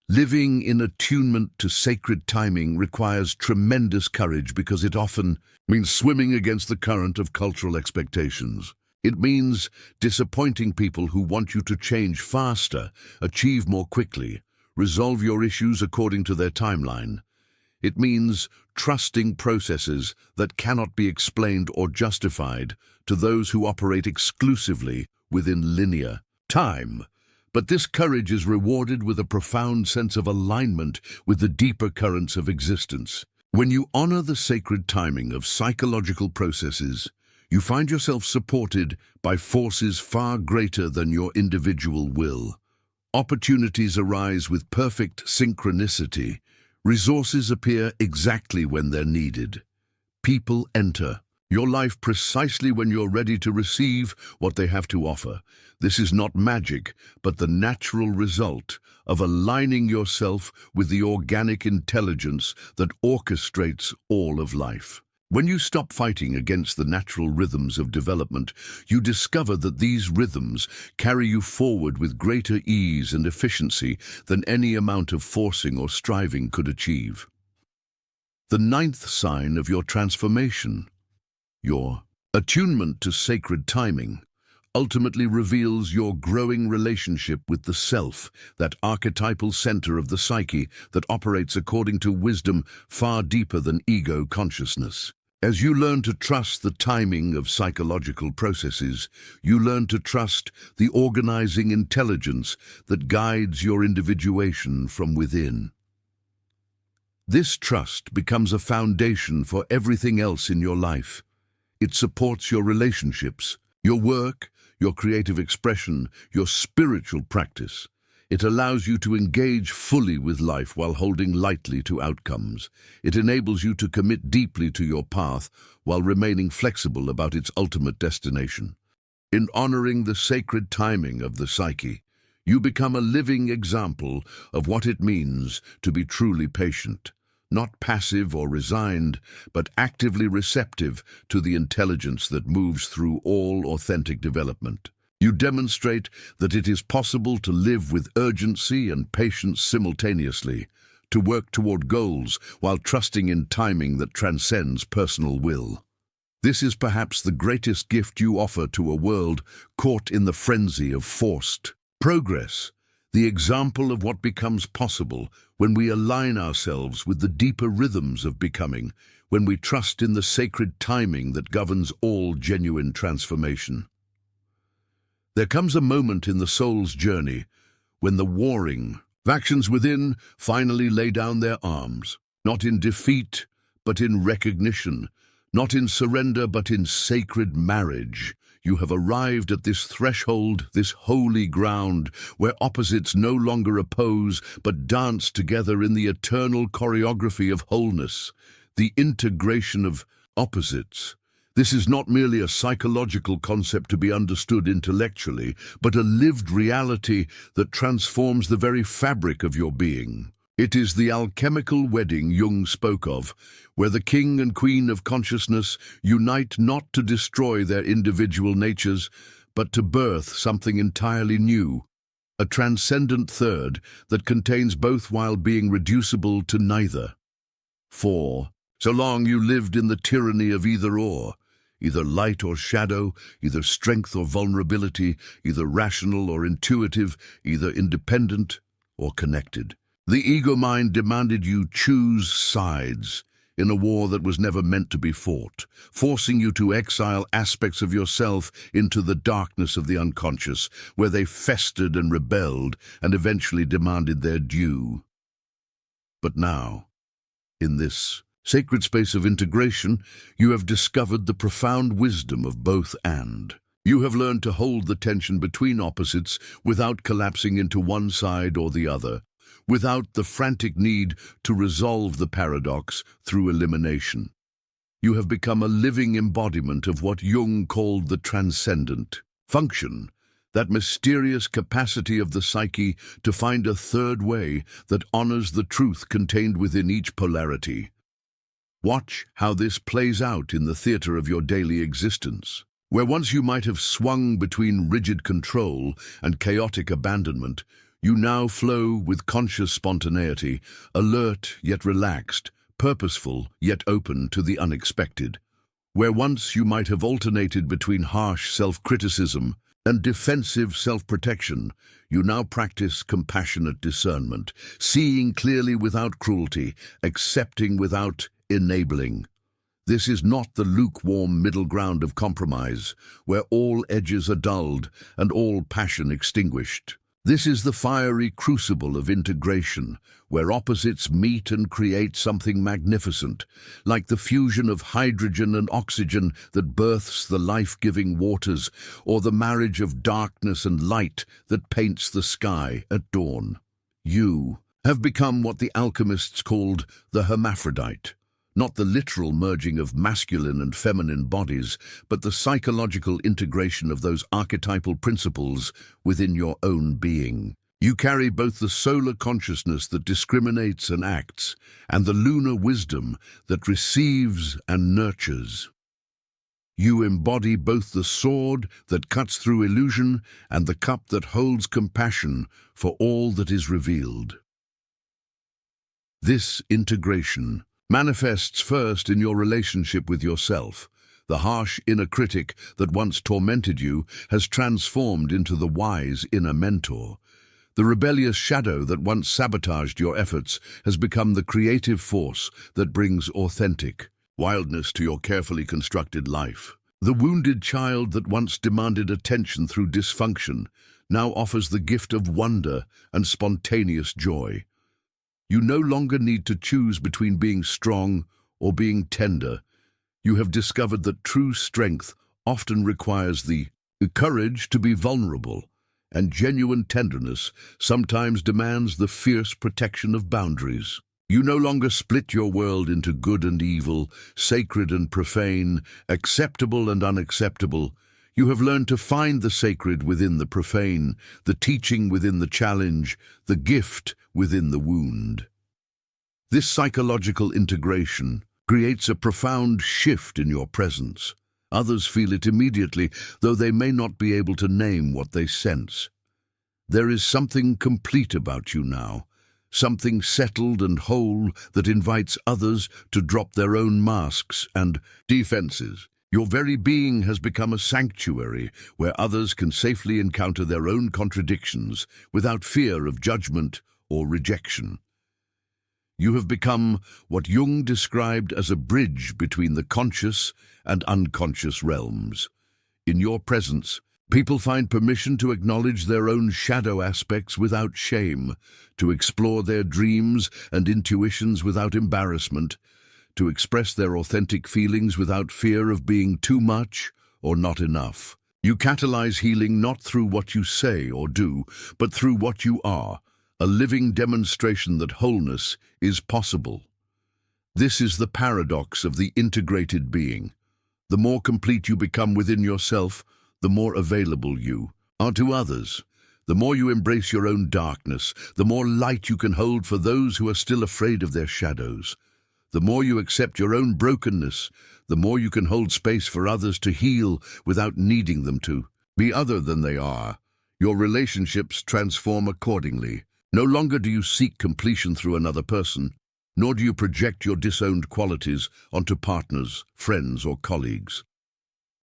Living in attunement to sacred timing requires tremendous courage because it often means swimming against the current of cultural expectations. It means disappointing people who want you to change faster, achieve more quickly, resolve your issues according to their timeline. It means trusting processes that cannot be explained or justified to those who operate exclusively within linear time. But this courage is rewarded with a profound sense of alignment with the deeper currents of existence. When you honor the sacred timing of psychological processes, you find yourself supported by forces far greater than your individual will. Opportunities arise with perfect synchronicity. Resources appear exactly when they're needed. People enter your life precisely when you're ready to receive what they have to offer. This is not magic, but the natural result of aligning yourself with the organic intelligence that orchestrates all of life. When you stop fighting against the natural rhythms of development, you discover that these rhythms carry you forward with greater ease and efficiency than any amount of forcing or striving could achieve. The ninth sign of your transformation, your attunement to sacred timing, ultimately reveals your growing relationship with the self, that archetypal center of the psyche that operates according to wisdom far deeper than ego consciousness. As you learn to trust the timing of psychological processes, you learn to trust the organizing intelligence that guides your individuation from within. This trust becomes a foundation for everything else in your life. It supports your relationships, your work, your creative expression, your spiritual practice. It allows you to engage fully with life while holding lightly to outcomes. It enables you to commit deeply to your path while remaining flexible about its ultimate destination. In honoring the sacred timing of the psyche, you become a living example of what it means to be truly patient. Not passive or resigned, but actively receptive to the intelligence that moves through all authentic development. You demonstrate that it is possible to live with urgency and patience simultaneously, to work toward goals while trusting in timing that transcends personal will. This is perhaps the greatest gift you offer to a world caught in the frenzy of forced progress. The example of what becomes possible when we align ourselves with the deeper rhythms of becoming, when we trust in the sacred timing that governs all genuine transformation. There comes a moment in the soul's journey when the warring factions within finally lay down their arms, not in defeat, but in recognition, not in surrender, but in sacred marriage. You have arrived at this threshold, this holy ground, where opposites no longer oppose, but dance together in the eternal choreography of wholeness, the integration of opposites. This is not merely a psychological concept to be understood intellectually, but a lived reality that transforms the very fabric of your being. It is the alchemical wedding Jung spoke of, where the king and queen of consciousness unite not to destroy their individual natures, but to birth something entirely new, a transcendent third that contains both while being reducible to neither. For so long you lived in the tyranny of either-or, either light or shadow, either strength or vulnerability, either rational or intuitive, either independent or connected. The ego mind demanded you choose sides in a war that was never meant to be fought, forcing you to exile aspects of yourself into the darkness of the unconscious, where they festered and rebelled and eventually demanded their due. But now, in this sacred space of integration, you have discovered the profound wisdom of both and. You have learned to hold the tension between opposites without collapsing into one side or the other, without the frantic need to resolve the paradox through elimination. You have become a living embodiment of what Jung called the transcendent function, that mysterious capacity of the psyche to find a third way that honors the truth contained within each polarity. Watch how this plays out in the theater of your daily existence. Where once you might have swung between rigid control and chaotic abandonment, you now flow with conscious spontaneity, alert yet relaxed, purposeful yet open to the unexpected. Where once you might have alternated between harsh self-criticism and defensive self-protection, you now practice compassionate discernment, seeing clearly without cruelty, accepting without enabling. This is not the lukewarm middle ground of compromise, where all edges are dulled and all passion extinguished. This is the fiery crucible of integration, where opposites meet and create something magnificent, like the fusion of hydrogen and oxygen that births the life-giving waters, or the marriage of darkness and light that paints the sky at dawn. You have become what the alchemists called the hermaphrodite, not the literal merging of masculine and feminine bodies, but the psychological integration of those archetypal principles within your own being. You carry both the solar consciousness that discriminates and acts, and the lunar wisdom that receives and nurtures. You embody both the sword that cuts through illusion and the cup that holds compassion for all that is revealed. This integration manifests first in your relationship with yourself. The harsh inner critic that once tormented you has transformed into the wise inner mentor. The rebellious shadow that once sabotaged your efforts has become the creative force that brings authentic wildness to your carefully constructed life. The wounded child that once demanded attention through dysfunction now offers the gift of wonder and spontaneous joy. You no longer need to choose between being strong or being tender. You have discovered that true strength often requires the courage to be vulnerable, and genuine tenderness sometimes demands the fierce protection of boundaries. You no longer split your world into good and evil, sacred and profane, acceptable and unacceptable. You have learned to find the sacred within the profane, the teaching within the challenge, the gift within the wound. This psychological integration creates a profound shift in your presence. Others feel it immediately, though they may not be able to name what they sense. There is something complete about you now, something settled and whole that invites others to drop their own masks and defenses. Your very being has become a sanctuary where others can safely encounter their own contradictions without fear of judgment or rejection. You have become what Jung described as a bridge between the conscious and unconscious realms. In your presence, people find permission to acknowledge their own shadow aspects without shame, to explore their dreams and intuitions without embarrassment, to express their authentic feelings without fear of being too much or not enough. You catalyze healing not through what you say or do, but through what you are, a living demonstration that wholeness is possible. This is the paradox of the integrated being. The more complete you become within yourself, the more available you are to others. The more you embrace your own darkness, the more light you can hold for those who are still afraid of their shadows. The more you accept your own brokenness, the more you can hold space for others to heal without needing them to be other than they are. Your relationships transform accordingly. No longer do you seek completion through another person, nor do you project your disowned qualities onto partners, friends, or colleagues.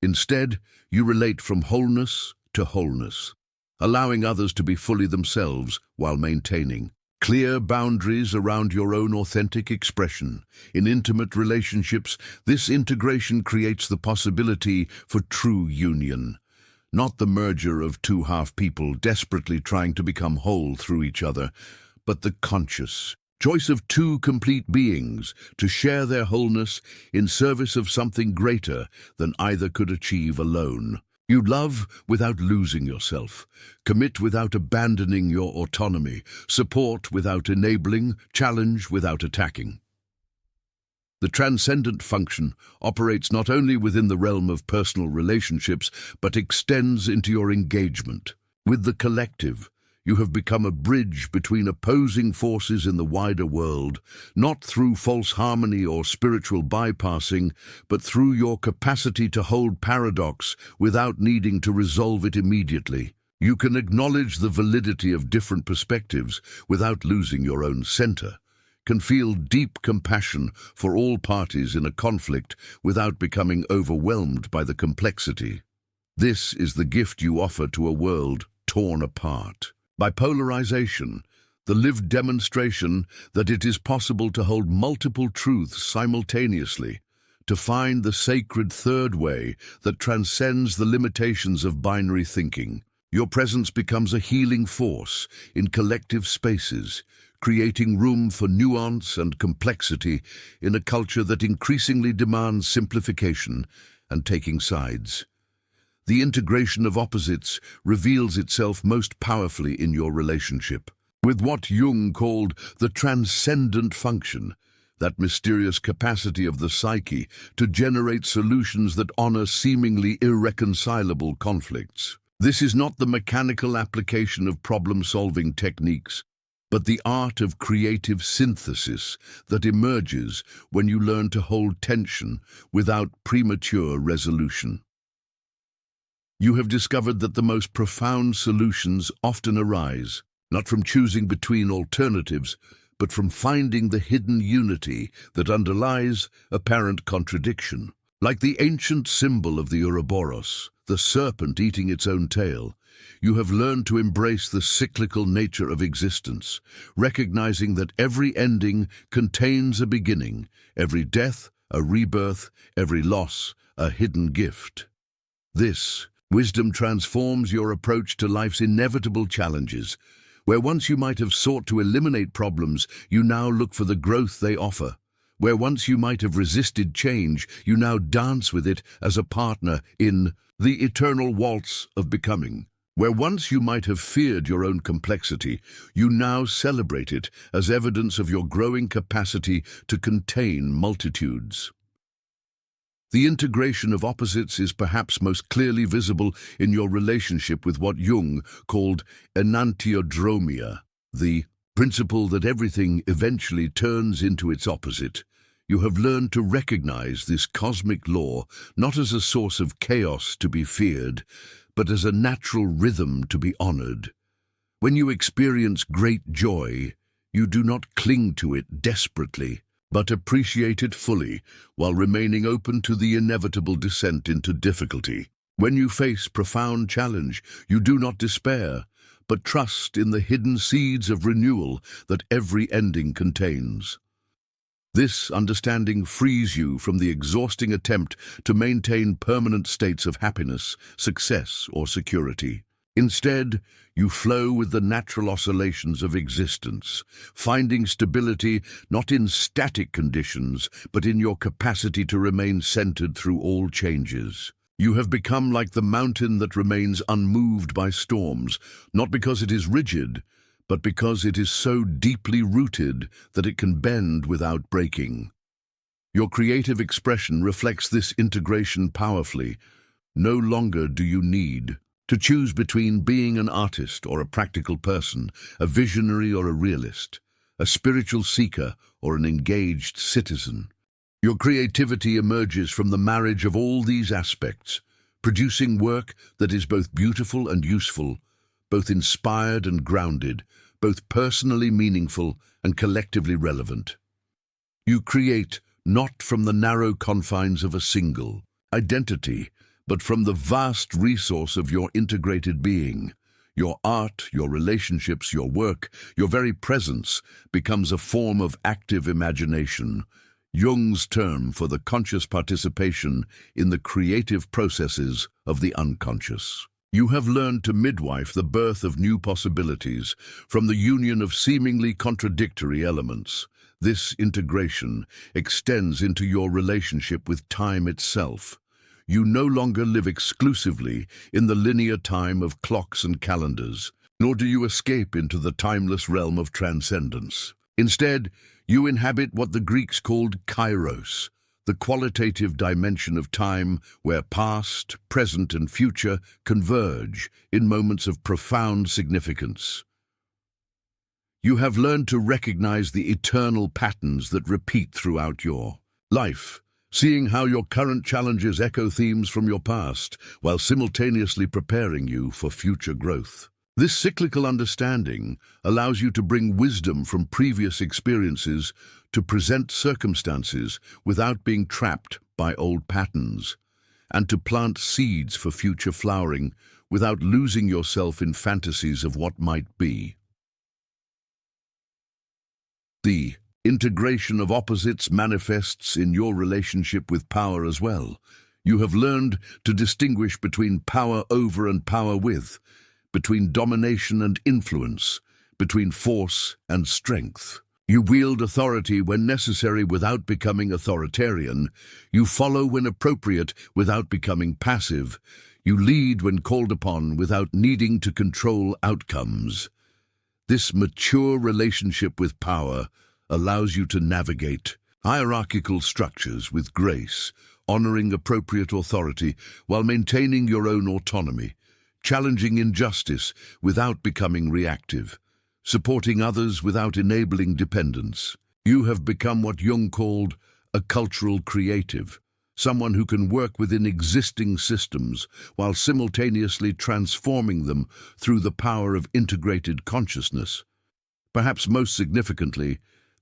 Instead, you relate from wholeness to wholeness, allowing others to be fully themselves while maintaining clear boundaries around your own authentic expression. In intimate relationships, this integration creates the possibility for true union, not the merger of two half-people desperately trying to become whole through each other, but the conscious choice of two complete beings to share their wholeness in service of something greater than either could achieve alone. You love without losing yourself, commit without abandoning your autonomy, support without enabling, challenge without attacking. The transcendent function operates not only within the realm of personal relationships, but extends into your engagement with the collective. You have become a bridge between opposing forces in the wider world, not through false harmony or spiritual bypassing, but through your capacity to hold paradox without needing to resolve it immediately. You can acknowledge the validity of different perspectives without losing your own center, can feel deep compassion for all parties in a conflict without becoming overwhelmed by the complexity. This is the gift you offer to a world torn apart. Bipolarization, the lived demonstration that it is possible to hold multiple truths simultaneously, to find the sacred third way that transcends the limitations of binary thinking. Your presence becomes a healing force in collective spaces, creating room for nuance and complexity in a culture that increasingly demands simplification and taking sides. The integration of opposites reveals itself most powerfully in your relationship, with what Jung called the transcendent function, that mysterious capacity of the psyche to generate solutions that honor seemingly irreconcilable conflicts. This is not the mechanical application of problem-solving techniques, but the art of creative synthesis that emerges when you learn to hold tension without premature resolution. You have discovered that the most profound solutions often arise, not from choosing between alternatives, but from finding the hidden unity that underlies apparent contradiction. Like the ancient symbol of the Ouroboros, the serpent eating its own tail, you have learned to embrace the cyclical nature of existence, recognizing that every ending contains a beginning, every death a rebirth, every loss a hidden gift. This wisdom transforms your approach to life's inevitable challenges. Where once you might have sought to eliminate problems, you now look for the growth they offer. Where once you might have resisted change, you now dance with it as a partner in the eternal waltz of becoming. Where once you might have feared your own complexity, you now celebrate it as evidence of your growing capacity to contain multitudes. The integration of opposites is perhaps most clearly visible in your relationship with what Jung called enantiodromia, the principle that everything eventually turns into its opposite. You have learned to recognize this cosmic law not as a source of chaos to be feared, but as a natural rhythm to be honored. When you experience great joy, you do not cling to it desperately, but appreciate it fully while remaining open to the inevitable descent into difficulty. When you face profound challenge, you do not despair, but trust in the hidden seeds of renewal that every ending contains. This understanding frees you from the exhausting attempt to maintain permanent states of happiness, success, or security. Instead, you flow with the natural oscillations of existence, finding stability not in static conditions, but in your capacity to remain centered through all changes. You have become like the mountain that remains unmoved by storms, not because it is rigid, but because it is so deeply rooted that it can bend without breaking. Your creative expression reflects this integration powerfully. No longer do you need to choose between being an artist or a practical person, a visionary or a realist, a spiritual seeker or an engaged citizen. Your creativity emerges from the marriage of all these aspects, producing work that is both beautiful and useful, both inspired and grounded, both personally meaningful and collectively relevant. You create not from the narrow confines of a single identity, but from the vast resource of your integrated being. Your art, your relationships, your work, your very presence becomes a form of active imagination, Jung's term for the conscious participation in the creative processes of the unconscious. You have learned to midwife the birth of new possibilities from the union of seemingly contradictory elements. This integration extends into your relationship with time itself. You no longer live exclusively in the linear time of clocks and calendars, nor do you escape into the timeless realm of transcendence. Instead, you inhabit what the Greeks called kairos, the qualitative dimension of time where past, present, and future converge in moments of profound significance. You have learned to recognize the eternal patterns that repeat throughout your life, seeing how your current challenges echo themes from your past, while simultaneously preparing you for future growth. This cyclical understanding allows you to bring wisdom from previous experiences to present circumstances without being trapped by old patterns. and to plant seeds for future flowering without losing yourself in fantasies of what might be. The integration of opposites manifests in your relationship with power as well. You have learned to distinguish between power over and power with, between domination and influence, between force and strength. You wield authority when necessary without becoming authoritarian. You follow when appropriate without becoming passive. You lead when called upon without needing to control outcomes. This mature relationship with power allows you to navigate hierarchical structures with grace, honoring appropriate authority while maintaining your own autonomy, challenging injustice without becoming reactive, supporting others without enabling dependence. You have become what Jung called a cultural creative, someone who can work within existing systems while simultaneously transforming them through the power of integrated consciousness. Perhaps most significantly,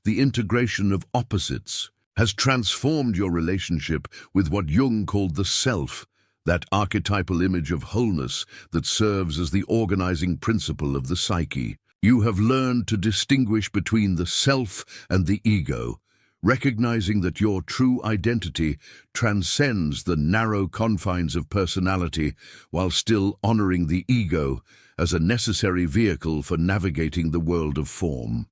the integration of opposites has transformed your relationship with what Jung called the self, that archetypal image of wholeness that serves as the organizing principle of the psyche. You have learned to distinguish between the self and the ego, recognizing that your true identity transcends the narrow confines of personality while still honoring the ego as a necessary vehicle for navigating the world of form.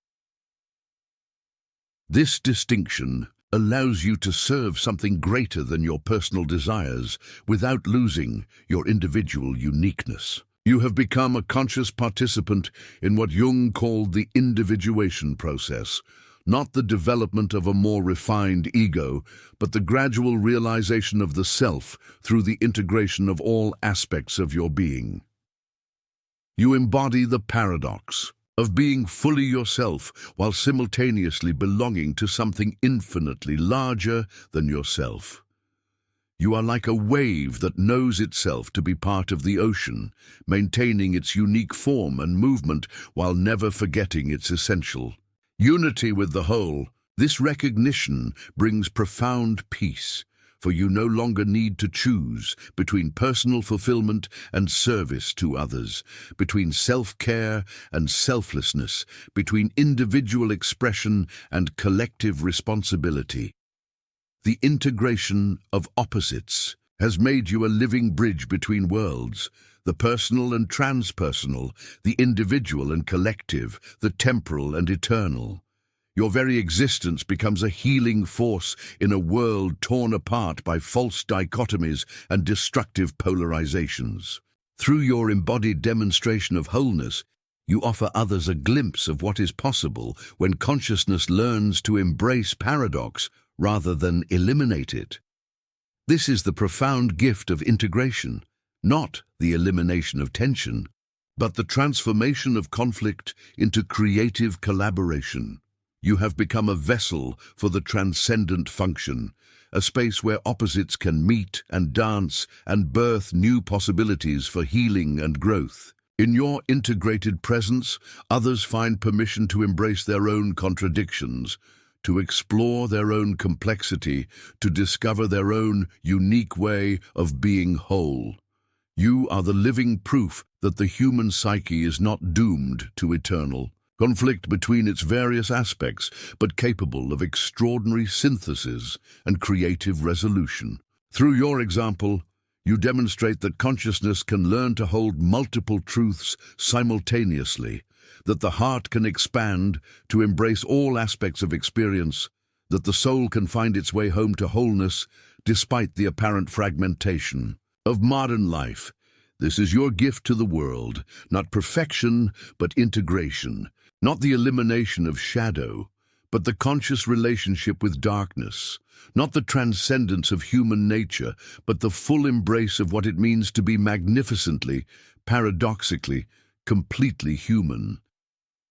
This distinction allows you to serve something greater than your personal desires without losing your individual uniqueness. You have become a conscious participant in what Jung called the individuation process, not the development of a more refined ego, but the gradual realization of the self through the integration of all aspects of your being. You embody the paradox of being fully yourself while simultaneously belonging to something infinitely larger than yourself. You are like a wave that knows itself to be part of the ocean, maintaining its unique form and movement while never forgetting its essential unity with the whole. This recognition brings profound peace, for you no longer need to choose between personal fulfillment and service to others, between self-care and selflessness, between individual expression and collective responsibility. The integration of opposites has made you a living bridge between worlds, the personal and transpersonal, the individual and collective, the temporal and eternal. Your very existence becomes a healing force in a world torn apart by false dichotomies and destructive polarizations. Through your embodied demonstration of wholeness, you offer others a glimpse of what is possible when consciousness learns to embrace paradox rather than eliminate it. This is the profound gift of integration, not the elimination of tension, but the transformation of conflict into creative collaboration. You have become a vessel for the transcendent function, a space where opposites can meet and dance and birth new possibilities for healing and growth. In your integrated presence, others find permission to embrace their own contradictions, to explore their own complexity, to discover their own unique way of being whole. You are the living proof that the human psyche is not doomed to eternal conflict between its various aspects, but capable of extraordinary synthesis and creative resolution. Through your example, you demonstrate that consciousness can learn to hold multiple truths simultaneously, that the heart can expand to embrace all aspects of experience, that the soul can find its way home to wholeness despite the apparent fragmentation of modern life. This is your gift to the world, not perfection, but integration, not the elimination of shadow, but the conscious relationship with darkness, not the transcendence of human nature, but the full embrace of what it means to be magnificently, paradoxically, completely human.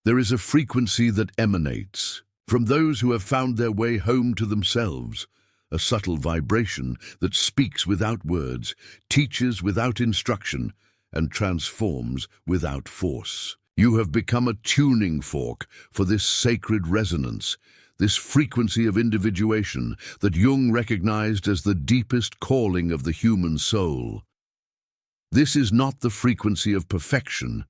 There is a frequency that emanates from those who have found their way home to themselves, a subtle vibration that speaks without words, teaches without instruction, and transforms without force. You have become a tuning fork for this sacred resonance, this frequency of individuation that Jung recognized as the deepest calling of the human soul. This is not the frequency of perfection,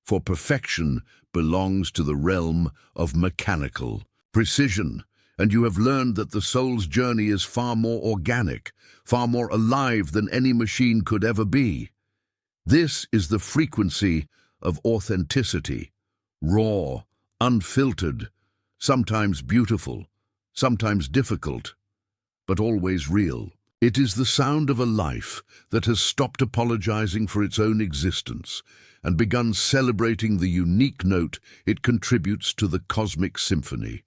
for perfection belongs to the realm of mechanical precision, and you have learned that the soul's journey is far more organic, far more alive than any machine could ever be. This is the frequency of authenticity, raw, unfiltered, sometimes beautiful, sometimes difficult, but always real. It is the sound of a life that has stopped apologizing for its own existence and begun celebrating the unique note it contributes to the cosmic symphony.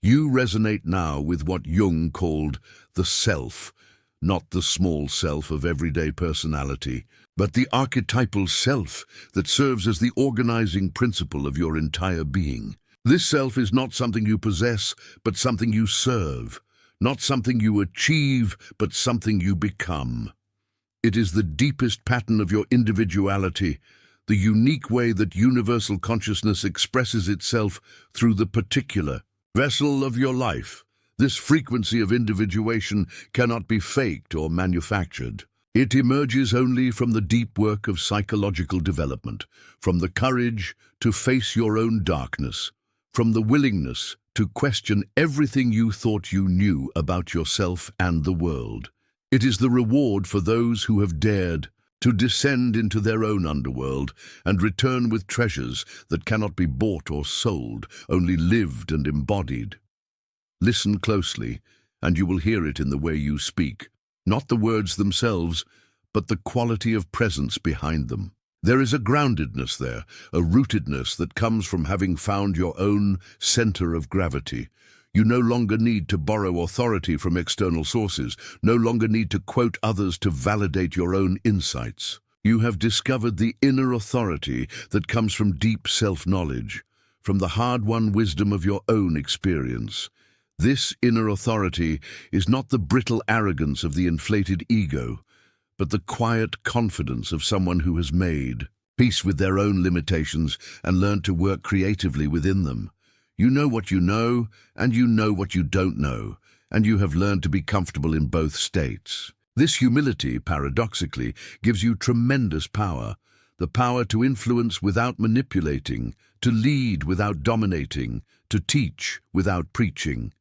You resonate now with what Jung called the self, not the small self of everyday personality, but the archetypal self that serves as the organizing principle of your entire being. This self is not something you possess, but something you serve, not something you achieve, but something you become. It is the deepest pattern of your individuality, the unique way that universal consciousness expresses itself through the particular vessel of your life. This frequency of individuation cannot be faked or manufactured. It emerges only from the deep work of psychological development, from the courage to face your own darkness, from the willingness to question everything you thought you knew about yourself and the world. It is the reward for those who have dared to descend into their own underworld and return with treasures that cannot be bought or sold, only lived and embodied. Listen closely, and you will hear it in the way you speak, not the words themselves, but the quality of presence behind them. There is a groundedness there, a rootedness that comes from having found your own center of gravity. You no longer need to borrow authority from external sources, no longer need to quote others to validate your own insights. You have discovered the inner authority that comes from deep self-knowledge, from the hard-won wisdom of your own experience. This inner authority is not the brittle arrogance of the inflated ego, but the quiet confidence of someone who has made peace with their own limitations and learned to work creatively within them. You know what you know, and you know what you don't know, and you have learned to be comfortable in both states. This humility, paradoxically, gives you tremendous power, the power to influence without manipulating, to lead without dominating, to teach without preaching.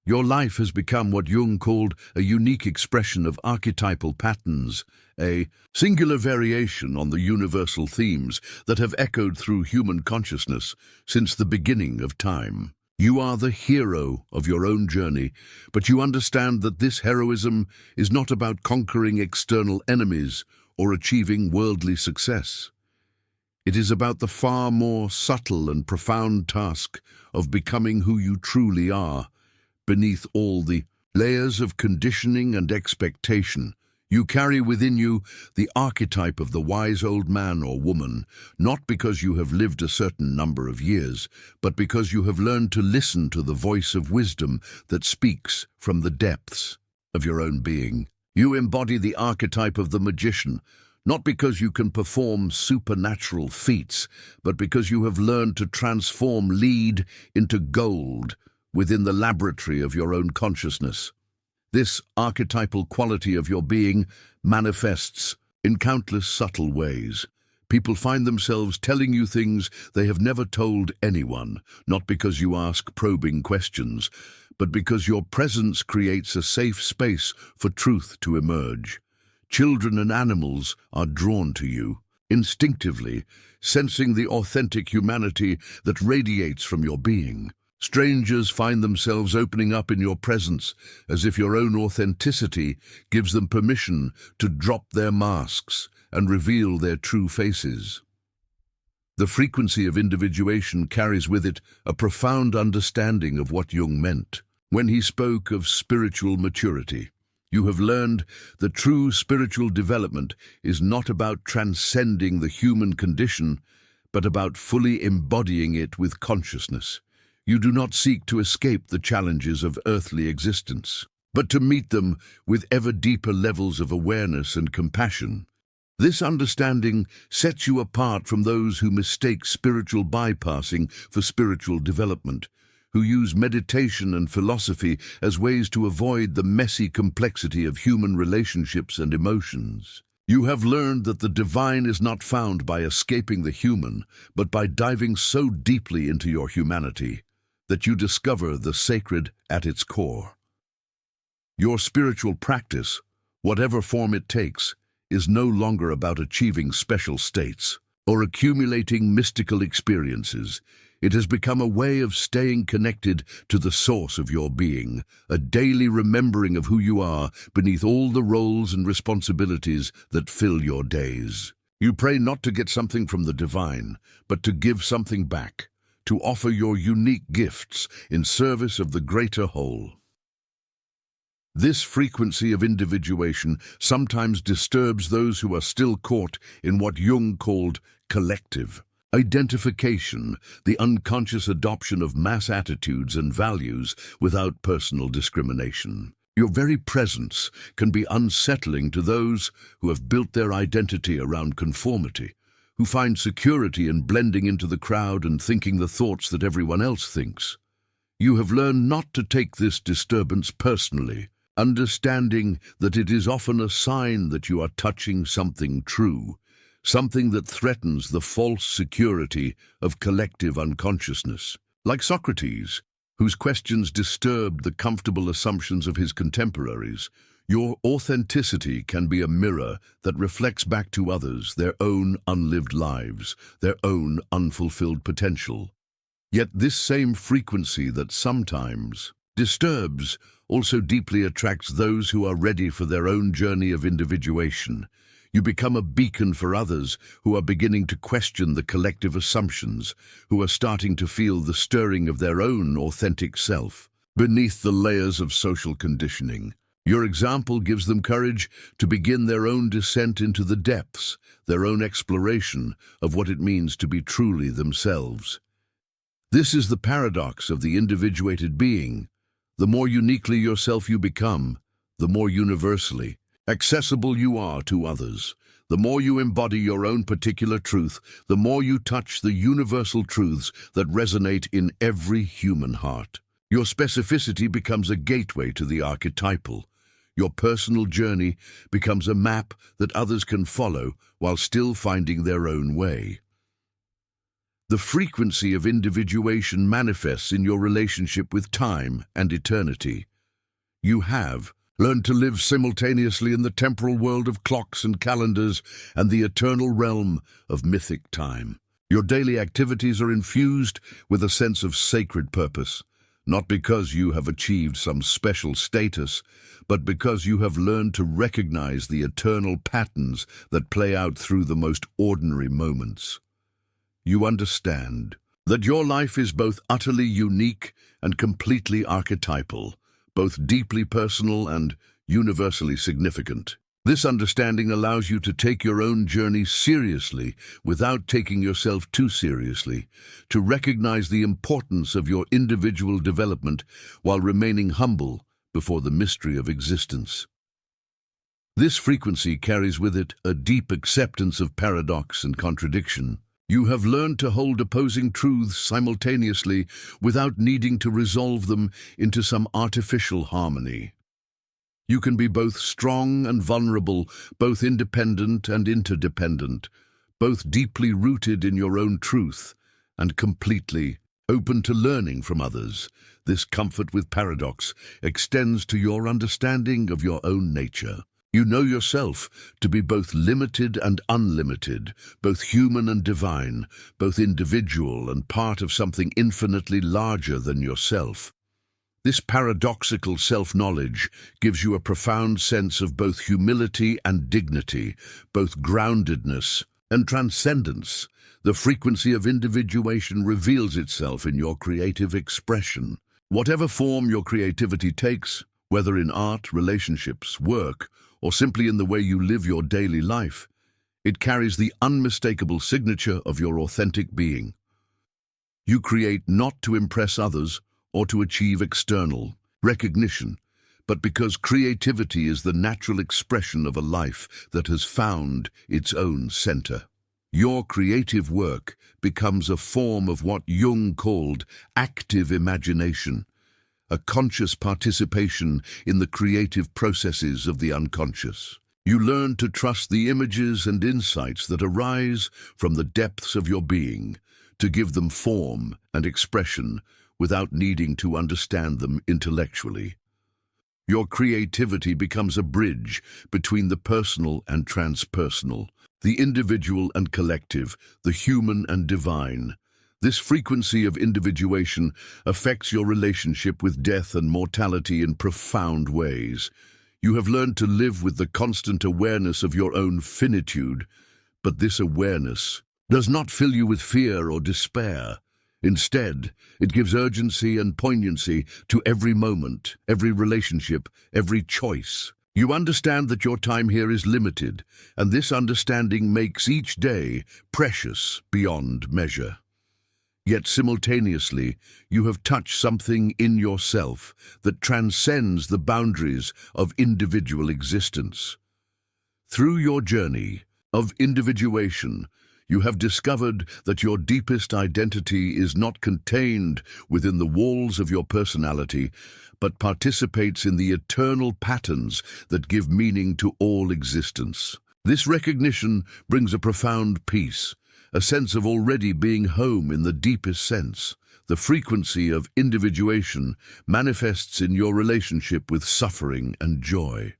Your life has become what Jung called a unique expression of archetypal patterns, a singular variation on the universal themes that have echoed through human consciousness since the beginning of time. You are the hero of your own journey, but you understand that this heroism is not about conquering external enemies or achieving worldly success. It is about the far more subtle and profound task of becoming who you truly are, beneath all the layers of conditioning and expectation. You carry within you the archetype of the wise old man or woman, not because you have lived a certain number of years, but because you have learned to listen to the voice of wisdom that speaks from the depths of your own being. You embody the archetype of the magician, not because you can perform supernatural feats, but because you have learned to transform lead into gold within the laboratory of your own consciousness. This archetypal quality of your being manifests in countless subtle ways. People find themselves telling you things they have never told anyone, not because you ask probing questions, but because your presence creates a safe space for truth to emerge. Children and animals are drawn to you, instinctively, sensing the authentic humanity that radiates from your being. Strangers find themselves opening up in your presence, as if your own authenticity gives them permission to drop their masks and reveal their true faces. The frequency of individuation carries with it a profound understanding of what Jung meant when he spoke of spiritual maturity. You have learned that true spiritual development is not about transcending the human condition, but about fully embodying it with consciousness. You do not seek to escape the challenges of earthly existence, but to meet them with ever deeper levels of awareness and compassion. This understanding sets you apart from those who mistake spiritual bypassing for spiritual development, who use meditation and philosophy as ways to avoid the messy complexity of human relationships and emotions. You have learned that the divine is not found by escaping the human, but by diving so deeply into your humanity that you discover the sacred at its core. Your spiritual practice, whatever form it takes, is no longer about achieving special states or accumulating mystical experiences. It has become a way of staying connected to the source of your being, a daily remembering of who you are beneath all the roles and responsibilities that fill your days. You pray not to get something from the divine, but to give something back, to offer your unique gifts in service of the greater whole. This frequency of individuation sometimes disturbs those who are still caught in what Jung called collective identification, the unconscious adoption of mass attitudes and values without personal discrimination. Your very presence can be unsettling to those who have built their identity around conformity, who find security in blending into the crowd and thinking the thoughts that everyone else thinks. You have learned not to take this disturbance personally, understanding that it is often a sign that you are touching something true, something that threatens the false security of collective unconsciousness. Like Socrates, whose questions disturbed the comfortable assumptions of his contemporaries, your authenticity can be a mirror that reflects back to others their own unlived lives, their own unfulfilled potential. Yet this same frequency that sometimes disturbs also deeply attracts those who are ready for their own journey of individuation. You become a beacon for others who are beginning to question the collective assumptions, who are starting to feel the stirring of their own authentic self beneath the layers of social conditioning. Your example gives them courage to begin their own descent into the depths, their own exploration of what it means to be truly themselves. This is the paradox of the individuated being. The more uniquely yourself you become, the more universally accessible you are to others. The more you embody your own particular truth, the more you touch the universal truths that resonate in every human heart. Your specificity becomes a gateway to the archetypal. Your personal journey becomes a map that others can follow while still finding their own way. The frequency of individuation manifests in your relationship with time and eternity. You have learned to live simultaneously in the temporal world of clocks and calendars and the eternal realm of mythic time. Your daily activities are infused with a sense of sacred purpose, not because you have achieved some special status, but because you have learned to recognize the eternal patterns that play out through the most ordinary moments. You understand that your life is both utterly unique and completely archetypal, both deeply personal and universally significant. This understanding allows you to take your own journey seriously without taking yourself too seriously, to recognize the importance of your individual development while remaining humble before the mystery of existence. This frequency carries with it a deep acceptance of paradox and contradiction. You have learned to hold opposing truths simultaneously without needing to resolve them into some artificial harmony. You can be both strong and vulnerable, both independent and interdependent, both deeply rooted in your own truth and completely open to learning from others. This comfort with paradox extends to your understanding of your own nature. You know yourself to be both limited and unlimited, both human and divine, both individual and part of something infinitely larger than yourself. This paradoxical self-knowledge gives you a profound sense of both humility and dignity, both groundedness and transcendence. The frequency of individuation reveals itself in your creative expression. Whatever form your creativity takes, whether in art, relationships, work, or simply in the way you live your daily life, it carries the unmistakable signature of your authentic being. You create not to impress others or to achieve external recognition, but because creativity is the natural expression of a life that has found its own center. Your creative work becomes a form of what Jung called active imagination, a conscious participation in the creative processes of the unconscious. You learn to trust the images and insights that arise from the depths of your being, to give them form and expression without needing to understand them intellectually. Your creativity becomes a bridge between the personal and transpersonal, the individual and collective, the human and divine. This frequency of individuation affects your relationship with death and mortality in profound ways. You have learned to live with the constant awareness of your own finitude, but this awareness does not fill you with fear or despair. Instead, it gives urgency and poignancy to every moment, every relationship, every choice. You understand that your time here is limited, and this understanding makes each day precious beyond measure. Yet simultaneously, you have touched something in yourself that transcends the boundaries of individual existence. Through your journey of individuation, you have discovered that your deepest identity is not contained within the walls of your personality, but participates in the eternal patterns that give meaning to all existence. This recognition brings a profound peace, a sense of already being home in the deepest sense. The frequency of individuation manifests in your relationship with suffering and joy.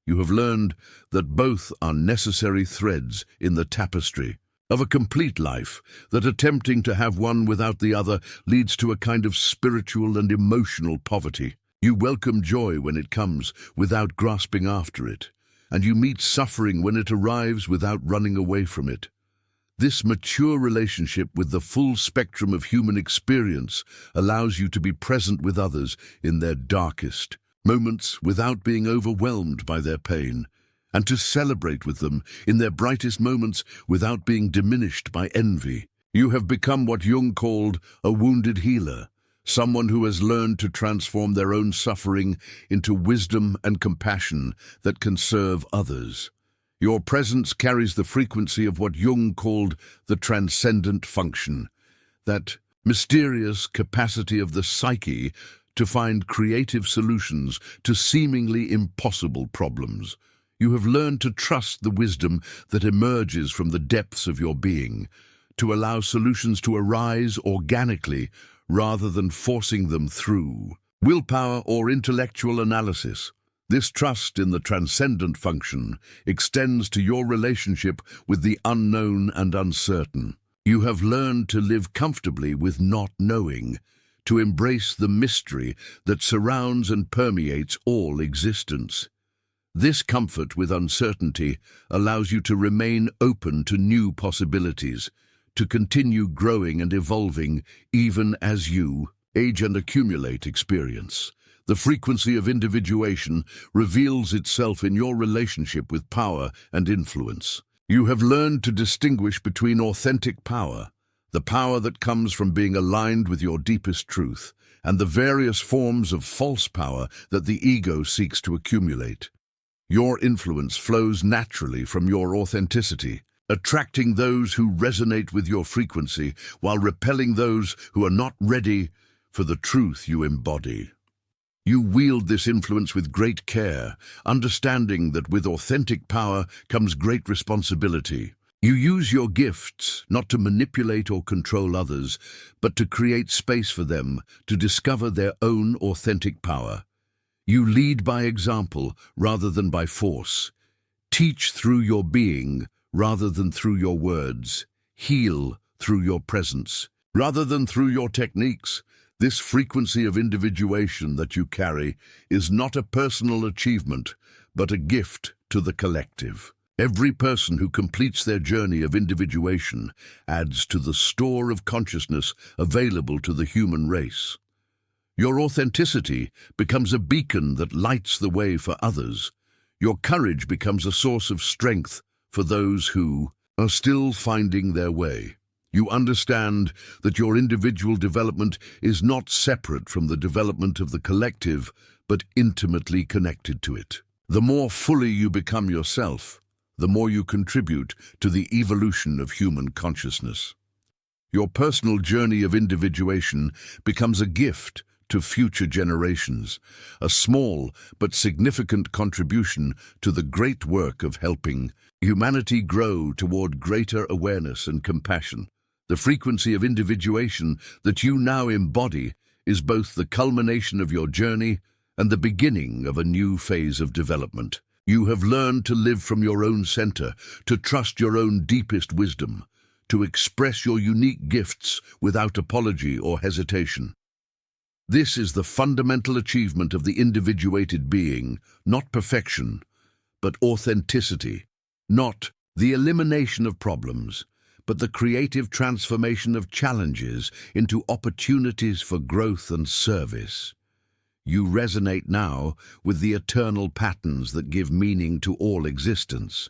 You have learned that both are necessary threads in the tapestry of a complete life, that attempting to have one without the other leads to a kind of spiritual and emotional poverty. You welcome joy when it comes without grasping after it, and you meet suffering when it arrives without running away from it. This mature relationship with the full spectrum of human experience allows you to be present with others in their darkest moments without being overwhelmed by their pain, and to celebrate with them in their brightest moments without being diminished by envy. You have become what Jung called a wounded healer, someone who has learned to transform their own suffering into wisdom and compassion that can serve others. Your presence carries the frequency of what Jung called the transcendent function, that mysterious capacity of the psyche to find creative solutions to seemingly impossible problems. You have learned to trust the wisdom that emerges from the depths of your being, to allow solutions to arise organically rather than forcing them through willpower or intellectual analysis. This trust in the transcendent function extends to your relationship with the unknown and uncertain. You have learned to live comfortably with not knowing, to embrace the mystery that surrounds and permeates all existence. This comfort with uncertainty allows you to remain open to new possibilities, to continue growing and evolving even as you age and accumulate experience. The frequency of individuation reveals itself in your relationship with power and influence. You have learned to distinguish between authentic power, the power that comes from being aligned with your deepest truth, and the various forms of false power that the ego seeks to accumulate. Your influence flows naturally from your authenticity, attracting those who resonate with your frequency while repelling those who are not ready for the truth you embody. You wield this influence with great care, understanding that with authentic power comes great responsibility. You use your gifts not to manipulate or control others, but to create space for them to discover their own authentic power. You lead by example rather than by force. Teach through your being rather than through your words. Heal through your presence rather than through your techniques. This frequency of individuation that you carry is not a personal achievement, but a gift to the collective. Every person who completes their journey of individuation adds to the store of consciousness available to the human race. Your authenticity becomes a beacon that lights the way for others. Your courage becomes a source of strength for those who are still finding their way. You understand that your individual development is not separate from the development of the collective, but intimately connected to it. The more fully you become yourself, the more you contribute to the evolution of human consciousness. Your personal journey of individuation becomes a gift to future generations, a small but significant contribution to the great work of helping humanity grow toward greater awareness and compassion. The frequency of individuation that you now embody is both the culmination of your journey and the beginning of a new phase of development. You have learned to live from your own center, to trust your own deepest wisdom, to express your unique gifts without apology or hesitation. This is the fundamental achievement of the individuated being, not perfection, but authenticity, not the elimination of problems, but the creative transformation of challenges into opportunities for growth and service. You resonate now with the eternal patterns that give meaning to all existence,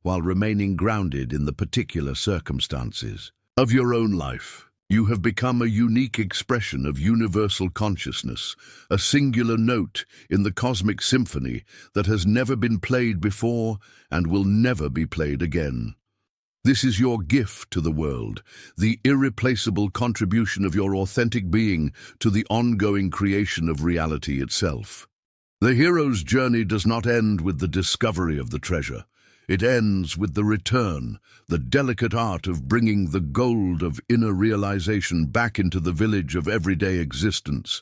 while remaining grounded in the particular circumstances of your own life. You have become a unique expression of universal consciousness, a singular note in the cosmic symphony that has never been played before and will never be played again. This is your gift to the world, the irreplaceable contribution of your authentic being to the ongoing creation of reality itself. The hero's journey does not end with the discovery of the treasure. It ends with the return, the delicate art of bringing the gold of inner realization back into the village of everyday existence.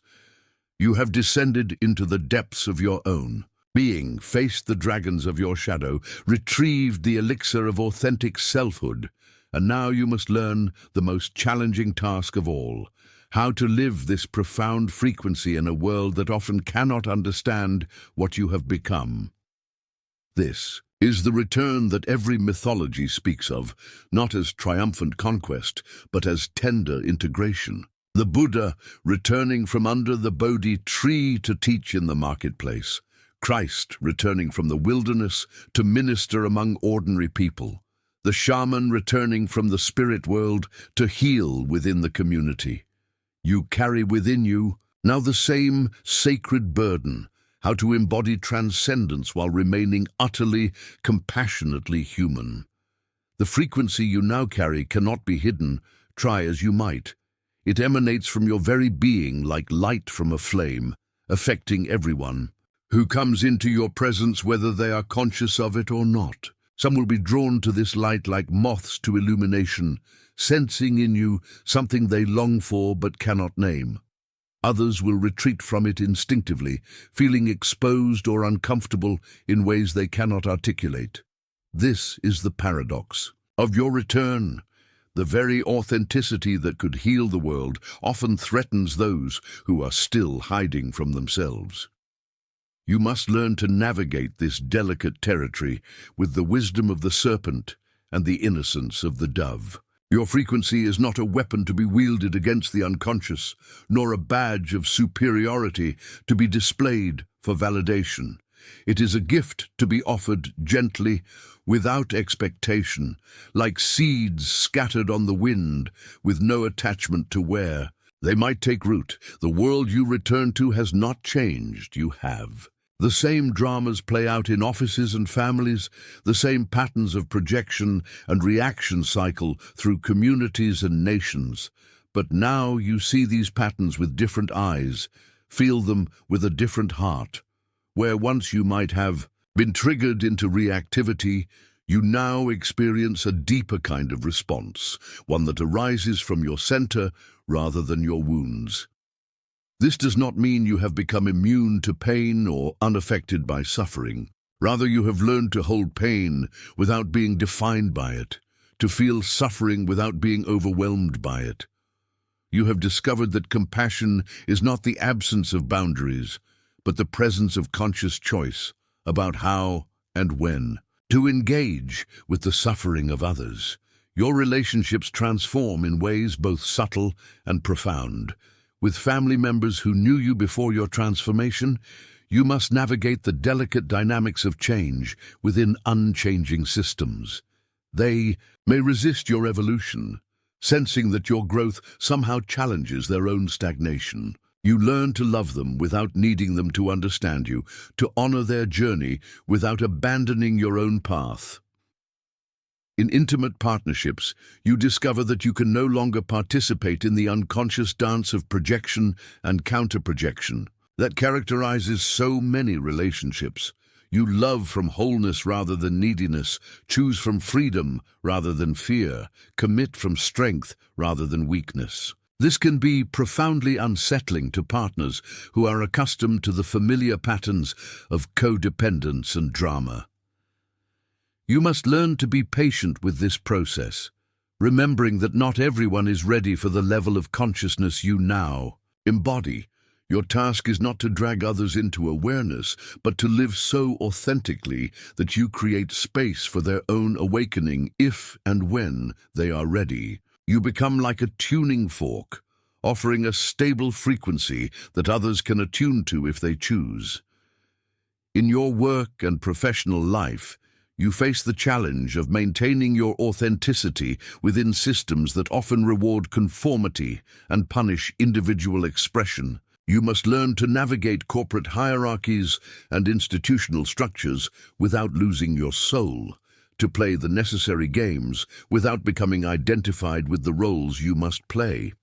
You have descended into the depths of your own being, faced the dragons of your shadow, retrieved the elixir of authentic selfhood, and now you must learn the most challenging task of all, how to live this profound frequency in a world that often cannot understand what you have become. This is the return that every mythology speaks of, not as triumphant conquest, but as tender integration. The Buddha returning from under the Bodhi tree to teach in the marketplace. Christ returning from the wilderness to minister among ordinary people. The shaman returning from the spirit world to heal within the community. You carry within you now the same sacred burden, how to embody transcendence while remaining utterly, compassionately human. The frequency you now carry cannot be hidden, try as you might. It emanates from your very being like light from a flame, affecting everyone who comes into your presence, whether they are conscious of it or not. Some will be drawn to this light like moths to illumination, sensing in you something they long for but cannot name. Others will retreat from it instinctively, feeling exposed or uncomfortable in ways they cannot articulate. This is the paradox of your return. The very authenticity that could heal the world often threatens those who are still hiding from themselves. You must learn to navigate this delicate territory with the wisdom of the serpent and the innocence of the dove. Your frequency is not a weapon to be wielded against the unconscious, nor a badge of superiority to be displayed for validation. It is a gift to be offered gently, without expectation, like seeds scattered on the wind, with no attachment to where they might take root. The world you return to has not changed, you have. The same dramas play out in offices and families, the same patterns of projection and reaction cycle through communities and nations. But now you see these patterns with different eyes, feel them with a different heart. Where once you might have been triggered into reactivity, you now experience a deeper kind of response, one that arises from your center rather than your wounds. This does not mean you have become immune to pain or unaffected by suffering. Rather, you have learned to hold pain without being defined by it, to feel suffering without being overwhelmed by it. You have discovered that compassion is not the absence of boundaries, but the presence of conscious choice about how and when to engage with the suffering of others. Your relationships transform in ways both subtle and profound. With family members who knew you before your transformation, you must navigate the delicate dynamics of change within unchanging systems. They may resist your evolution, sensing that your growth somehow challenges their own stagnation. You learn to love them without needing them to understand you, to honor their journey without abandoning your own path. In intimate partnerships, you discover that you can no longer participate in the unconscious dance of projection and counter-projection that characterizes so many relationships. You love from wholeness rather than neediness, choose from freedom rather than fear, commit from strength rather than weakness. This can be profoundly unsettling to partners who are accustomed to the familiar patterns of codependence and drama. You must learn to be patient with this process, remembering that not everyone is ready for the level of consciousness you now embody. Your task is not to drag others into awareness, but to live so authentically that you create space for their own awakening if and when they are ready. You become like a tuning fork, offering a stable frequency that others can attune to if they choose. In your work and professional life, you face the challenge of maintaining your authenticity within systems that often reward conformity and punish individual expression. You must learn to navigate corporate hierarchies and institutional structures without losing your soul, to play the necessary games without becoming identified with the roles you must play.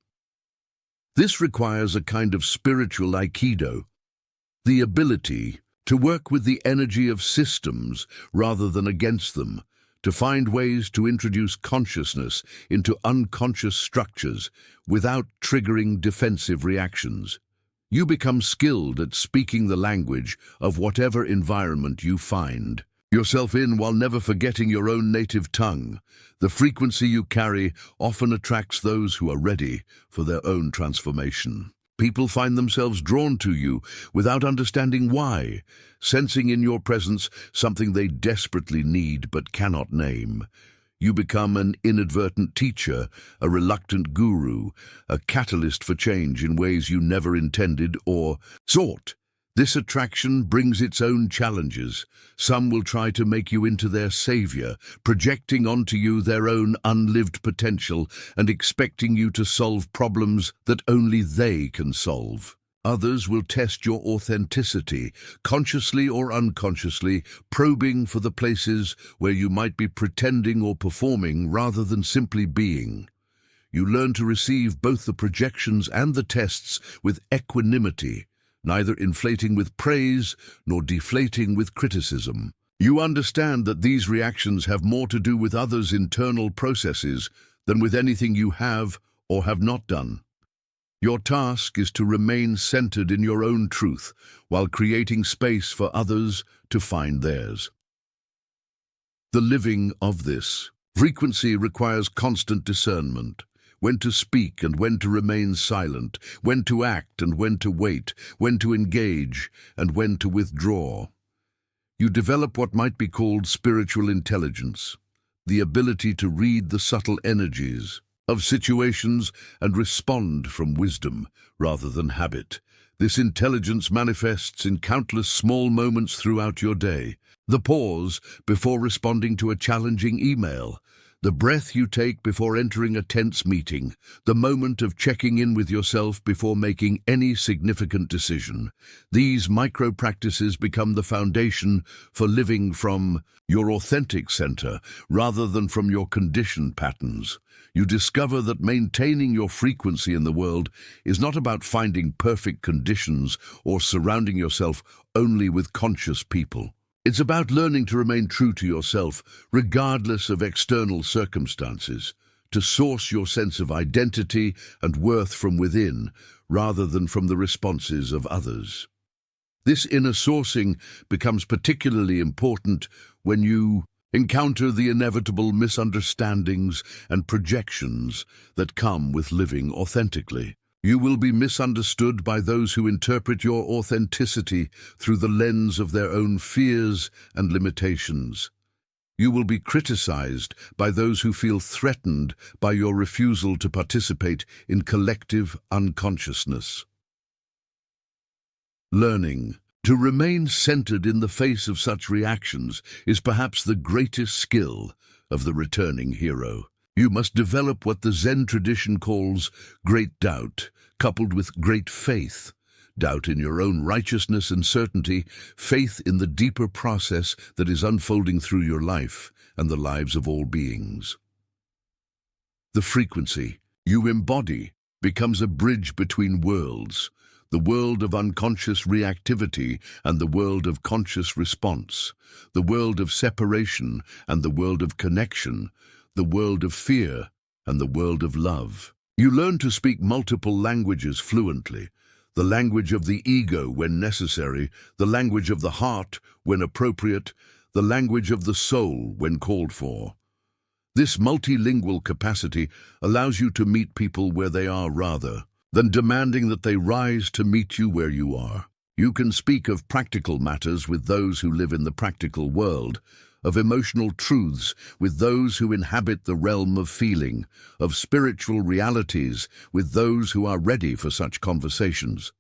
This requires a kind of spiritual aikido, the ability to work with the energy of systems rather than against them, to find ways to introduce consciousness into unconscious structures without triggering defensive reactions. You become skilled at speaking the language of whatever environment you find yourself in while never forgetting your own native tongue. The frequency you carry often attracts those who are ready for their own transformation. People find themselves drawn to you without understanding why, sensing in your presence something they desperately need but cannot name. You become an inadvertent teacher, a reluctant guru, a catalyst for change in ways you never intended or sought. This attraction brings its own challenges. Some will try to make you into their savior, projecting onto you their own unlived potential and expecting you to solve problems that only they can solve. Others will test your authenticity, consciously or unconsciously, probing for the places where you might be pretending or performing rather than simply being. You learn to receive both the projections and the tests with equanimity, neither inflating with praise nor deflating with criticism. You understand that these reactions have more to do with others' internal processes than with anything you have or have not done. Your task is to remain centered in your own truth while creating space for others to find theirs. The living of this frequency requires constant discernment. When to speak and when to remain silent, when to act and when to wait, when to engage and when to withdraw. You develop what might be called spiritual intelligence, the ability to read the subtle energies of situations and respond from wisdom rather than habit. This intelligence manifests in countless small moments throughout your day. The pause before responding to a challenging email, the breath you take before entering a tense meeting, the moment of checking in with yourself before making any significant decision. These micro-practices become the foundation for living from your authentic center rather than from your conditioned patterns. You discover that maintaining your frequency in the world is not about finding perfect conditions or surrounding yourself only with conscious people. It's about learning to remain true to yourself, regardless of external circumstances, to source your sense of identity and worth from within, rather than from the responses of others. This inner sourcing becomes particularly important when you encounter the inevitable misunderstandings and projections that come with living authentically. You will be misunderstood by those who interpret your authenticity through the lens of their own fears and limitations. You will be criticized by those who feel threatened by your refusal to participate in collective unconsciousness. Learning to remain centered in the face of such reactions is perhaps the greatest skill of the returning hero. You must develop what the Zen tradition calls great doubt, coupled with great faith. Doubt in your own righteousness and certainty, faith in the deeper process that is unfolding through your life, and the lives of all beings. The frequency you embody becomes a bridge between worlds, the world of unconscious reactivity and the world of conscious response, the world of separation and the world of connection, the world of fear and the world of love. You learn to speak multiple languages fluently, the language of the ego when necessary, the language of the heart when appropriate, the language of the soul when called for. This multilingual capacity allows you to meet people where they are rather than demanding that they rise to meet you where you are. You can speak of practical matters with those who live in the practical world, of emotional truths with those who inhabit the realm of feeling, of spiritual realities with those who are ready for such conversations.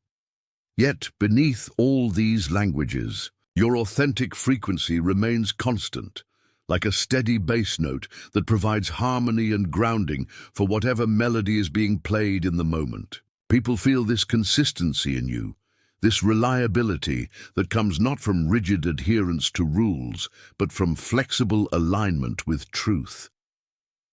Yet, beneath all these languages, your authentic frequency remains constant, like a steady bass note that provides harmony and grounding for whatever melody is being played in the moment. People feel this consistency in you, this reliability that comes not from rigid adherence to rules, but from flexible alignment with truth.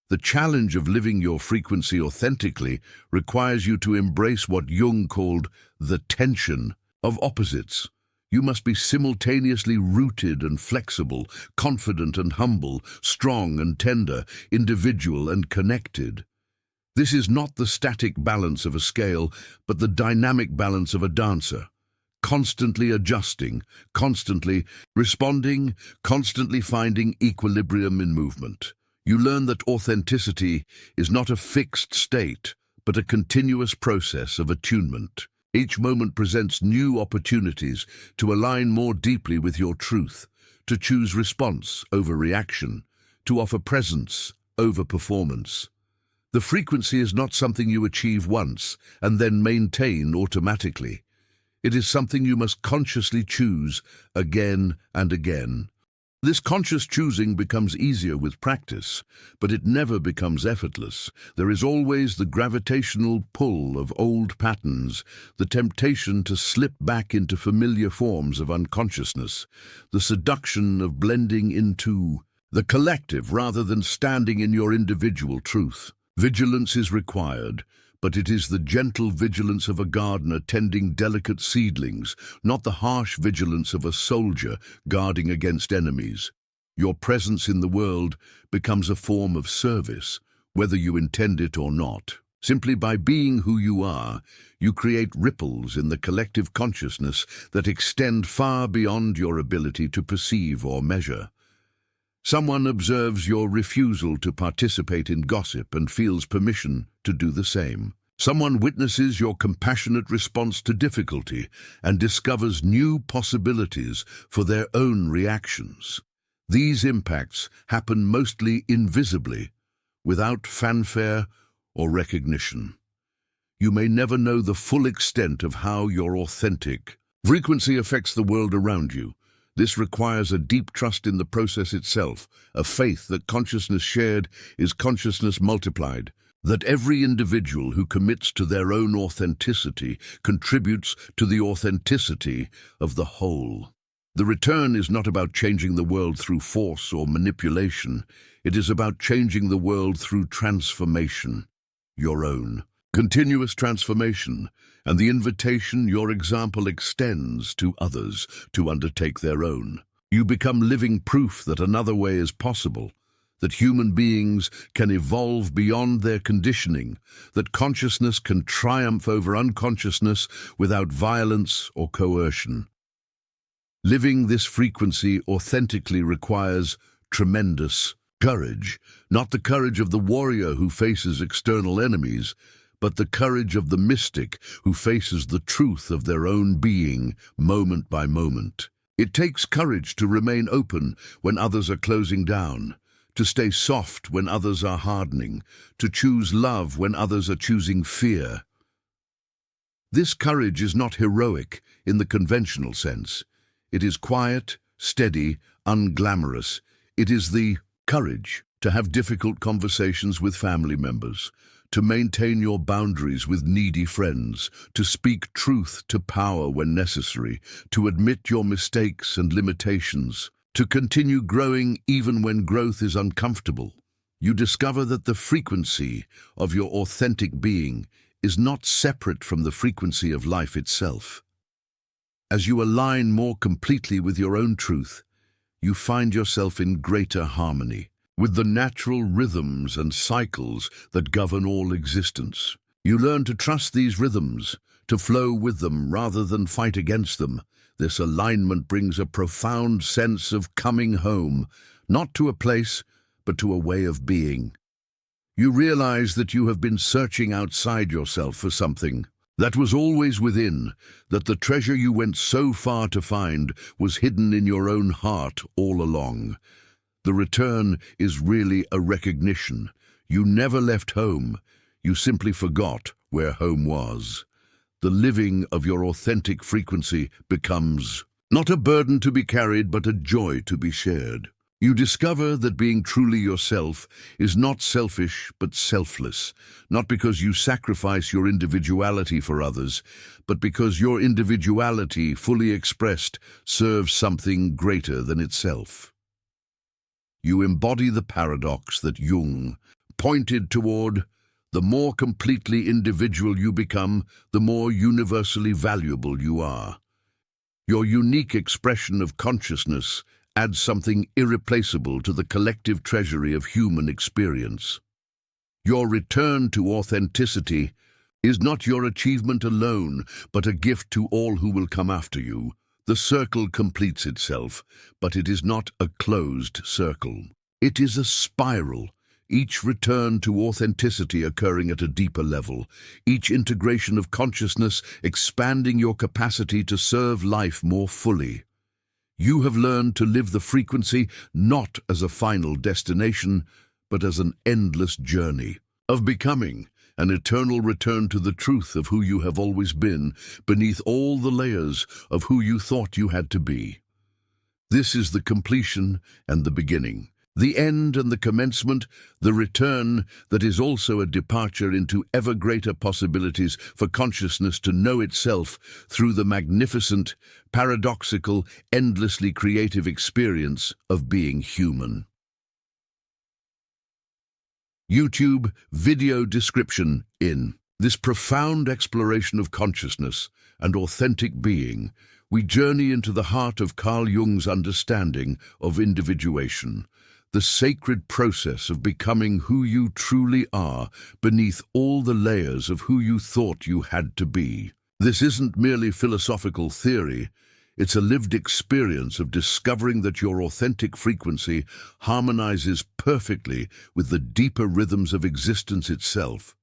The challenge of living your frequency authentically requires you to embrace what Jung called the tension of opposites. You must be simultaneously rooted and flexible, confident and humble, strong and tender, individual and connected. This is not the static balance of a scale, but the dynamic balance of a dancer, constantly adjusting, constantly responding, constantly finding equilibrium in movement. You learn that authenticity is not a fixed state, but a continuous process of attunement. Each moment presents new opportunities to align more deeply with your truth, to choose response over reaction, to offer presence over performance. The frequency is not something you achieve once and then maintain automatically. It is something you must consciously choose again and again. This conscious choosing becomes easier with practice, but it never becomes effortless. There is always the gravitational pull of old patterns, the temptation to slip back into familiar forms of unconsciousness, the seduction of blending into the collective rather than standing in your individual truth. Vigilance is required, but it is the gentle vigilance of a gardener tending delicate seedlings, not the harsh vigilance of a soldier guarding against enemies. Your presence in the world becomes a form of service, whether you intend it or not. Simply by being who you are, you create ripples in the collective consciousness that extend far beyond your ability to perceive or measure. Someone observes your refusal to participate in gossip and feels permission to do the same. Someone witnesses your compassionate response to difficulty and discovers new possibilities for their own reactions. These impacts happen mostly invisibly, without fanfare or recognition. You may never know the full extent of how your authentic frequency affects the world around you. This requires a deep trust in the process itself, a faith that consciousness shared is consciousness multiplied, that every individual who commits to their own authenticity contributes to the authenticity of the whole. The return is not about changing the world through force or manipulation. It is about changing the world through transformation, your own. Continuous transformation, and the invitation your example extends to others to undertake their own. You become living proof that another way is possible, that human beings can evolve beyond their conditioning, that consciousness can triumph over unconsciousness without violence or coercion. Living this frequency authentically requires tremendous courage, not the courage of the warrior who faces external enemies, but the courage of the mystic who faces the truth of their own being moment by moment. It takes courage to remain open when others are closing down, to stay soft when others are hardening, to choose love when others are choosing fear. This courage is not heroic in the conventional sense. It is quiet, steady, unglamorous. It is the courage to have difficult conversations with family members, to maintain your boundaries with needy friends, to speak truth to power when necessary, to admit your mistakes and limitations. to continue growing even when growth is uncomfortable. You discover that the frequency of your authentic being is not separate from the frequency of life itself. As you align more completely with your own truth, you find yourself in greater harmony with the natural rhythms and cycles that govern all existence. You learn to trust these rhythms, to flow with them rather than fight against them. This alignment brings a profound sense of coming home, not to a place, but to a way of being. You realize that you have been searching outside yourself for something that was always within, that the treasure you went so far to find was hidden in your own heart all along. The return is really a recognition. You never left home, you simply forgot where home was. The living of your authentic frequency becomes not a burden to be carried, but a joy to be shared. You discover that being truly yourself is not selfish, but selfless, not because you sacrifice your individuality for others, but because your individuality, fully expressed, serves something greater than itself. You embody the paradox that Jung pointed toward. The more completely individual you become, the more universally valuable you are. Your unique expression of consciousness adds something irreplaceable to the collective treasury of human experience. Your return to authenticity is not your achievement alone, but a gift to all who will come after you. The circle completes itself, but it is not a closed circle. It is a spiral. Each return to authenticity occurring at a deeper level, each integration of consciousness expanding your capacity to serve life more fully. You have learned to live the frequency not as a final destination, but as an endless journey of becoming, an eternal return to the truth of who you have always been, beneath all the layers of who you thought you had to be. This is the completion and the beginning. The end and the commencement, the return that is also a departure into ever greater possibilities for consciousness to know itself through the magnificent, paradoxical, endlessly creative experience of being human. YouTube video description. In this profound exploration of consciousness and authentic being, we journey into the heart of Carl Jung's understanding of individuation, the sacred process of becoming who you truly are beneath all the layers of who you thought you had to be. This isn't merely philosophical theory, it's a lived experience of discovering that your authentic frequency harmonizes perfectly with the deeper rhythms of existence itself.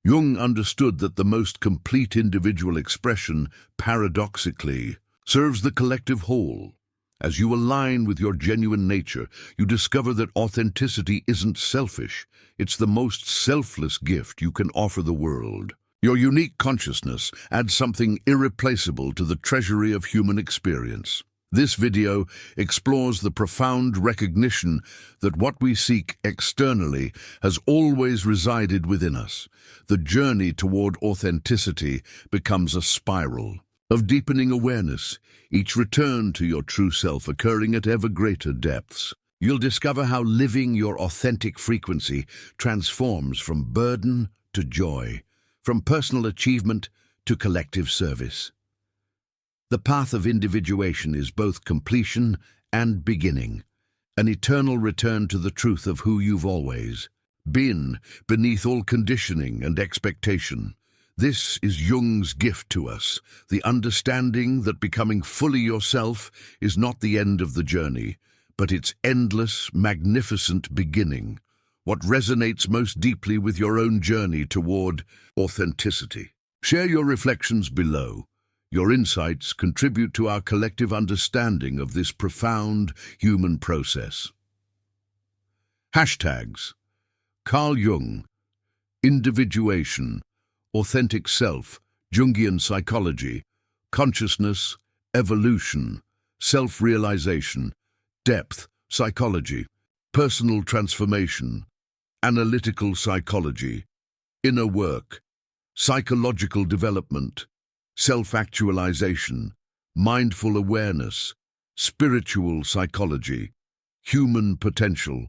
Jung understood that the most complete individual expression, paradoxically, serves the collective whole. As you align with your genuine nature, you discover that authenticity isn't selfish. It's the most selfless gift you can offer the world. Your unique consciousness adds something irreplaceable to the treasury of human experience. This video explores the profound recognition that what we seek externally has always resided within us. The journey toward authenticity becomes a spiral of deepening awareness, each return to your true self occurring at ever greater depths. You'll discover how living your authentic frequency transforms from burden to joy, from personal achievement to collective service. The path of individuation is both completion and beginning, an eternal return to the truth of who you've always been, beneath all conditioning and expectation. This is Jung's gift to us, the understanding that becoming fully yourself is not the end of the journey, but its endless, magnificent beginning. What resonates most deeply with your own journey toward authenticity? Share your reflections below. Your insights contribute to our collective understanding of this profound human process. Hashtags: Carl Jung, Individuation, Authentic Self, Jungian Psychology, Consciousness, Evolution, Self-Realization, Depth, Psychology, Personal Transformation, Analytical Psychology, Inner Work, Psychological Development, Self-Actualization, Mindful Awareness, spiritual psychology, human potential,